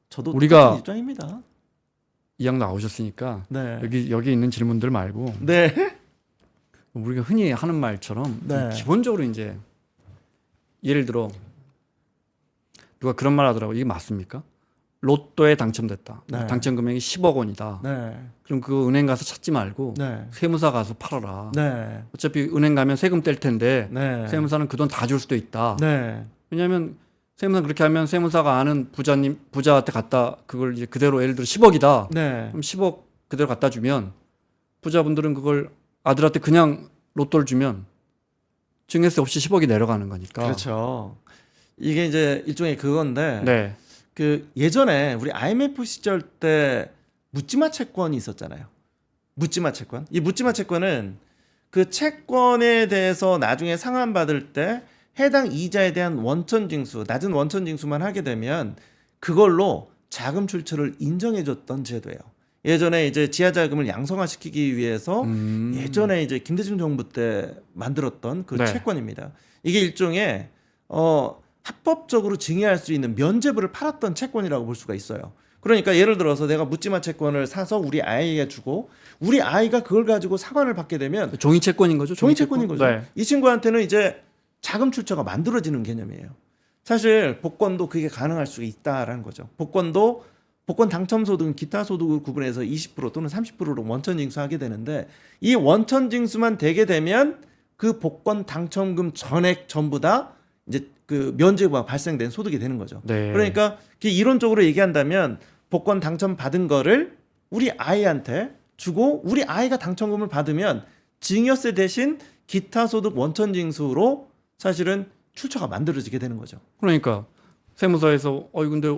저도 우리가 똑같은 입장입니다. 이왕 나오셨으니까 네. 여기 있는 질문들 말고 네. 우리가 흔히 하는 말처럼 네. 기본적으로 이제 예를 들어 누가 그런 말 하더라고. 이게 맞습니까? 로또에 당첨됐다. 네. 당첨 금액이 10억 원이다. 네. 그럼 그 은행 가서 찾지 말고 네. 세무사 가서 팔아라. 네. 어차피 은행 가면 세금 뗄 텐데 네. 세무사는 그 돈 다 줄 수도 있다. 네. 왜냐하면 세무사 그렇게 하면 세무사가 아는 부자한테 갖다 그걸 이제 그대로 예를 들어 10억이다. 네. 그럼 10억 그대로 갖다 주면 부자분들은 그걸 아들한테 그냥 로또를 주면 증여세 없이 10억이 내려가는 거니까. 그렇죠. 이게 이제 일종의 그건데 네. 그 예전에 우리 IMF 시절 때 묻지마 채권이 있었잖아요. 묻지마 채권. 이 묻지마 채권은 그 채권에 대해서 나중에 상환받을 때 해당 이자에 대한 원천 징수, 낮은 원천 징수만 하게 되면 그걸로 자금 출처를 인정해 줬던 제도예요. 예전에 이제 지하자금을 양성화시키기 위해서 예전에 이제 김대중 정부 때 만들었던 그 네. 채권입니다. 이게 일종의 합법적으로 증여할 수 있는 면제부를 팔았던 채권이라고 볼 수가 있어요. 그러니까 예를 들어서 내가 묻지마 채권을 사서 우리 아이에게 주고 우리 아이가 그걸 가지고 상환을 받게 되면 종이 채권인 거죠? 종이 채권인 거죠. 네. 이 친구한테는 이제 자금 출처가 만들어지는 개념이에요. 사실 복권도 그게 가능할 수 있다라는 거죠. 복권 당첨 소득은 기타 소득을 구분해서 20% 또는 30%로 원천 징수하게 되는데 이 원천 징수만 되게 되면 그 복권 당첨금 전액 전부 다 이제 그 면제부가 발생된 소득이 되는 거죠. 네. 그러니까 이론적으로 얘기한다면 복권 당첨 받은 거를 우리 아이한테 주고 우리 아이가 당첨금을 받으면 증여세 대신 기타 소득 원천 징수로 사실은 출처가 만들어지게 되는 거죠. 그러니까 세무서에서 근데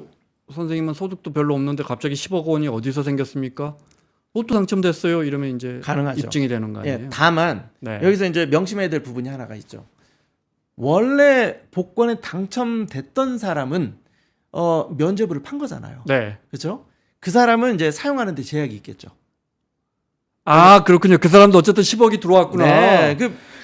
선생님은 소득도 별로 없는데 갑자기 10억 원이 어디서 생겼습니까? 로또 당첨됐어요. 이러면 이제 가능하죠. 입증이 되는 거 아니에요? 예, 다만 네. 여기서 이제 명심해야 될 부분이 하나가 있죠. 원래 복권에 당첨됐던 사람은 면제부를 판 거잖아요. 네. 그렇죠? 그 사람은 이제 사용하는 데 제약이 있겠죠. 아, 그렇군요. 그 사람도 어쨌든 10억이 들어왔구나. 네.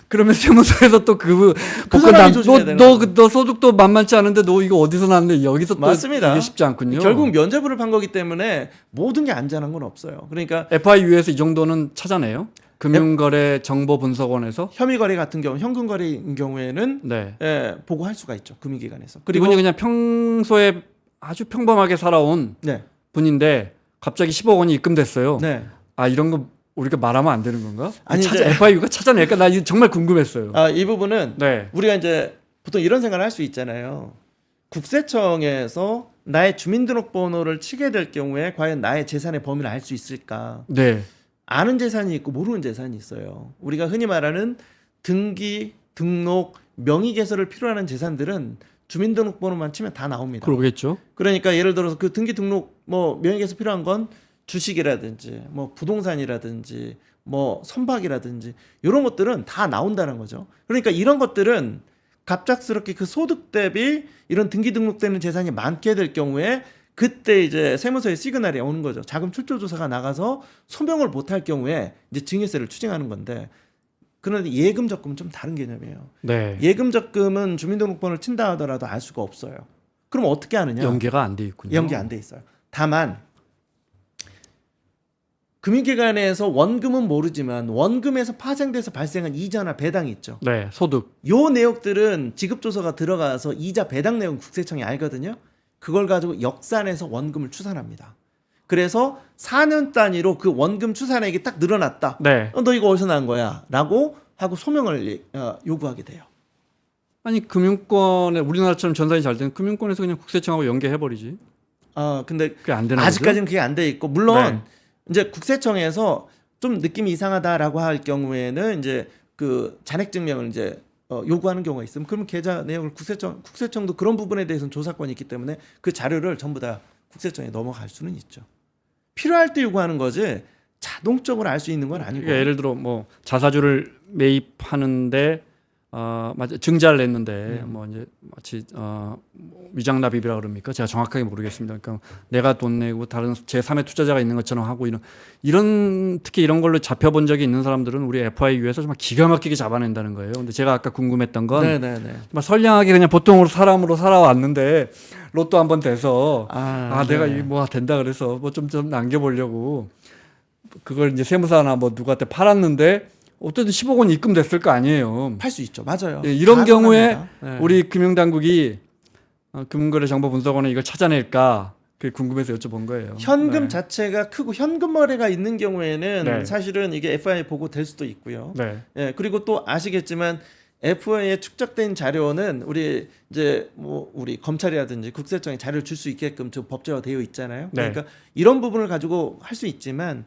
그러면 세무서에서 또 그 사람이 조심해야 되는 너 소득도 만만치 않은데 너 이거 어디서 났는데 여기서 또 맞습니다. 이게 쉽지 않군요. 결국 면제부를 판 거기 때문에 모든 게 안전한 건 없어요. 그러니까 FIU에서 이 정도는 찾아내요? 금융거래 정보분석원에서? 혐의 거래 같은 경우, 현금 거래인 경우에는 네. 보고할 수가 있죠. 금융기관에서. 그리고 그리고 이분이 그냥 평소에 아주 평범하게 살아온 네. 분인데 갑자기 10억 원이 입금됐어요. 네. 아, 이런 거 우리가 말하면 안 되는 건가? 아니, 이제- FIU가 찾아낼까? 나 이거 정말 궁금했어요. 이 부분은 네. 우리가 이제 보통 이런 생각을 할 수 있잖아요. 국세청에서 나의 주민등록번호를 치게 될 경우에 과연 나의 재산의 범위를 알 수 있을까? 네. 아는 재산이 있고 모르는 재산이 있어요. 우리가 흔히 말하는 등기, 등록, 명의 개설을 필요로 하는 재산들은 주민등록번호만 치면 다 나옵니다. 그러겠죠. 그러니까 예를 들어서 그 등기, 등록, 명의 개설 필요한 건 주식이라든지 부동산이라든지 선박이라든지 이런 것들은 다 나온다는 거죠. 그러니까 이런 것들은 갑작스럽게 그 소득 대비 이런 등기 등록되는 재산이 많게 될 경우에 그때 이제 세무서의 시그널이 오는 거죠. 자금 출처 조사가 나가서 소명을 못할 경우에 이제 증여세를 추징하는 건데, 그런데 예금 적금은 좀 다른 개념이에요. 네. 예금 적금은 주민등록번호를 친다 하더라도 알 수가 없어요. 그럼 어떻게 하느냐? 연계가 안 돼 있군요. 연계 안 돼 있어요. 다만 금융기관에서 원금은 모르지만 원금에서 파생돼서 발생한 이자나 배당이 있죠. 네. 소득. 요 내역들은 지급조서가 들어가서 이자 배당 내용 국세청이 알거든요. 그걸 가지고 역산해서 원금을 추산합니다. 그래서 4년 단위로 그 원금 추산액이 딱 늘어났다. 네. 너 이거 어디서 난 거야? 라고 하고 소명을 요구하게 돼요. 아니 금융권에 우리나라처럼 전산이 잘 되는 금융권에서 그냥 국세청하고 연계해 버리지. 근데 그게 안 되는 아직까지는 그게 안 돼 있고, 물론 네. 이제 국세청에서 좀 느낌이 이상하다라고 할 경우에는 이제 그 잔액 증명을 이제 요구하는 경우가 있으면, 그러면 계좌 내역을 국세청도 그런 부분에 대해서는 조사권이 있기 때문에 그 자료를 전부 다 국세청에 넘어갈 수는 있죠. 필요할 때 요구하는 거지 자동적으로 알 수 있는 건 아니고. 그러니까 예를 들어 자사주를 매입하는데 증자를 냈는데 이제 마치 위장납입이라 그럽니까? 제가 정확하게 모르겠습니다. 그러니까 내가 돈 내고 다른 제3의 투자자가 있는 것처럼 하고 이런 특히 이런 걸로 잡혀본 적이 있는 사람들은 우리 FIU에서 정말 기가 막히게 잡아낸다는 거예요. 근데 제가 아까 궁금했던 건 네네네. 정말 선량하게 그냥 보통으로 사람으로 살아왔는데 로또 한번 돼서 내가 네. 이 된다 그래서 좀 남겨보려고 그걸 이제 세무사나 누구한테 팔았는데 어쨌든 10억 원 입금됐을 거 아니에요. 팔 수 있죠. 맞아요. 예, 이런 경우에 가능합니다. 네. 우리 금융당국이 금융거래정보분석원에 이걸 찾아낼까? 그게 궁금해서 여쭤본 거예요. 현금 네. 자체가 크고 현금 거래가 있는 경우에는 네. 사실은 이게 FII 보고 될 수도 있고요. 네. 예, 그리고 또 아시겠지만 FII에 축적된 자료는 우리 이제 뭐 우리 검찰이라든지 국세청에 자료를 줄 수 있게끔 좀 법제화 되어 있잖아요. 네. 그러니까 이런 부분을 가지고 할 수 있지만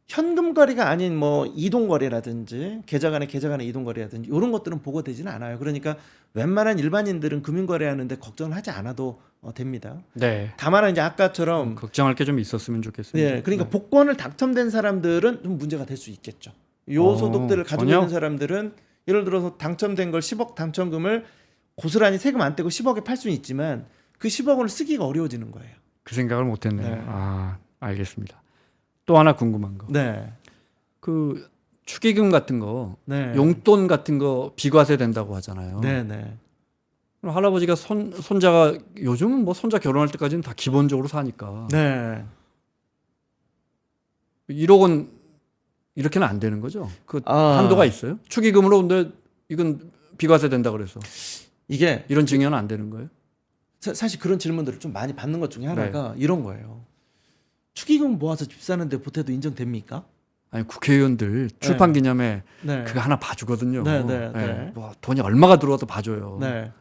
현금 거래가 아닌 뭐 이동 거래라든지 계좌 간의 이동 거래라든지 이런 것들은 보고되지는 않아요. 그러니까 웬만한 일반인들은 금융 거래하는데 걱정을 하지 않아도 됩니다. 네. 다만 이제 아까처럼 걱정할 게 좀 있었으면 좋겠습니다. 네, 그러니까 복권을 당첨된 사람들은 좀 문제가 될 수 있겠죠. 요 소득들을 가지고 전혀? 있는 사람들은 예를 들어서 당첨된 걸 10억 당첨금을 고스란히 세금 안 떼고 10억에 팔 수는 있지만 그 10억 원을 쓰기가 어려워지는 거예요. 그 생각을 못했네요. 네. 아, 알겠습니다. 또 하나 궁금한 거. 네, 그 축의금 같은 거, 네, 용돈 같은 거 비과세 된다고 하잖아요. 네, 네. 그럼 할아버지가 손자가 요즘은 뭐 손자 결혼할 때까지는 다 기본적으로 사니까 네. 1억 원 이렇게는 안 되는 거죠. 그 아. 한도가 있어요? 축의금으로 근데 이건 비과세 된다 그래서 이게 이런 증여는 안 되는 거예요? 사실 그런 질문들을 좀 많이 받는 것 중에 하나가 이런 거예요. 축의금 모아서 집 사는데 보태도 인정됩니까? 아니 국회의원들 출판 기념회 네. 그거 하나 봐주거든요. 네, 네, 네. 뭐 돈이 얼마가 들어와도 봐줘요. 네.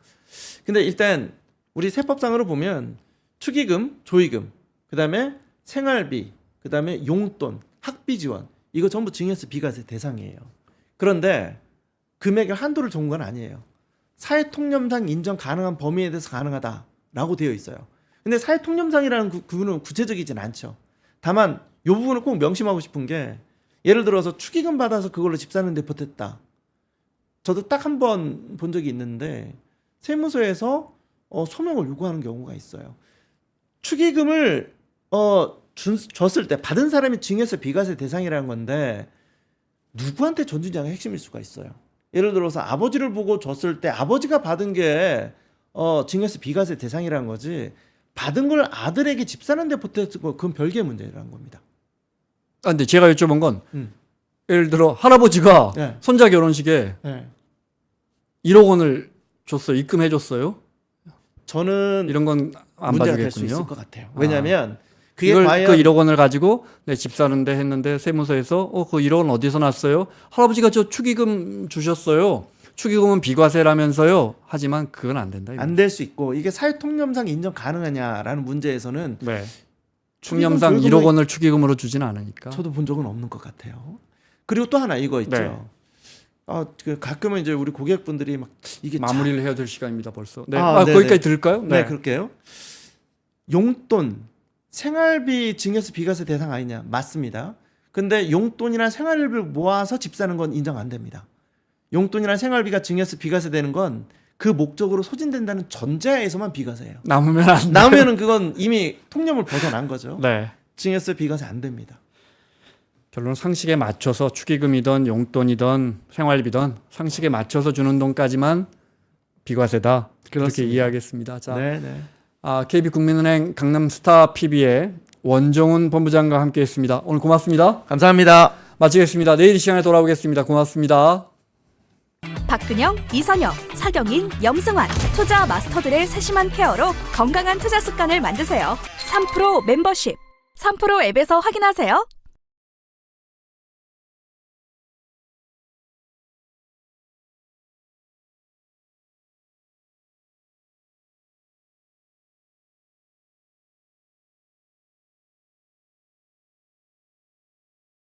근데 일단 우리 세법상으로 보면 축의금, 조의금, 그다음에 생활비, 그다음에 용돈, 학비 지원 이거 전부 증여세 비과세 대상이에요. 그런데 금액의 한도를 정한 건 아니에요. 사회통념상 인정 가능한 범위에 대해서 가능하다라고 되어 있어요. 근데 사회통념상이라는 부분은 구체적이진 않죠. 다만 이 부분을 꼭 명심하고 싶은 게 예를 들어서 축의금 받아서 그걸로 집 사는데 보탰다. 저도 딱 한 번 본 적이 있는데 세무서에서 소명을 요구하는 경우가 있어요. 축의금을 줬을 때 받은 사람이 증여세 비과세 대상이라는 건데 누구한테 줬느냐가 핵심일 수가 있어요. 예를 들어서 아버지를 보고 줬을 때 아버지가 받은 게 증여세 비과세 대상이라는 거지 받은 걸 아들에게 집 사는데 보탰고 그건 별개의 문제라는 겁니다. 아, 근데 제가 여쭤본 건 음. 예를 들어 할아버지가 네. 손자 결혼식에 네. 1억 원을 줬어요. 입금해줬어요. 저는 이런 건 안 문제가 될 수 봐주겠군요. 있을 것 같아요. 왜냐하면 그게 이걸 과연 그 1억 원을 가지고 내 집 사는데 했는데 세무서에서 그 1억 원 어디서 났어요? 할아버지가 저 축의금 주셨어요. 축의금은 비과세라면서요. 하지만 그건 안 된다. 안 될 수 있고 이게 사회통념상 인정 가능하냐라는 문제에서는 네. 충념상 1억 원을 축의금으로 주진 않으니까. 저도 본 적은 없는 것 같아요. 그리고 또 하나 이거 있죠. 네. 그 가끔은 이제 우리 고객분들이 막 이게 마무리를 해야 될 시간입니다. 벌써. 네. 네네. 거기까지 들을까요? 네, 그럴게요. 용돈, 생활비 증여세 비과세 대상 아니냐? 맞습니다. 근데 용돈이나 생활비를 모아서 집 사는 건 인정 안 됩니다. 용돈이나 생활비가 증여세 비과세 되는 건 그 목적으로 소진된다는 전제하에서만 비과세예요. 남으면 안 돼요. 남으면은 그건 이미 통념을 벗어난 거죠. 네. 증여세 비과세 안 됩니다. 결론 상식에 맞춰서 축의금이든 용돈이든 생활비든 상식에 맞춰서 주는 돈까지만 비과세다. 그렇게 그렇습니다. 이해하겠습니다. 자, 네, 네. KB국민은행 강남스타 PB의 원종훈 본부장과 함께했습니다. 오늘 고맙습니다. 감사합니다. 마치겠습니다. 내일 이 시간에 돌아오겠습니다. 고맙습니다. 박근영, 이선영, 사경인, 염승환 투자 마스터들의 세심한 케어로 건강한 투자 습관을 만드세요. 3프로 멤버십 3프로 앱에서 확인하세요.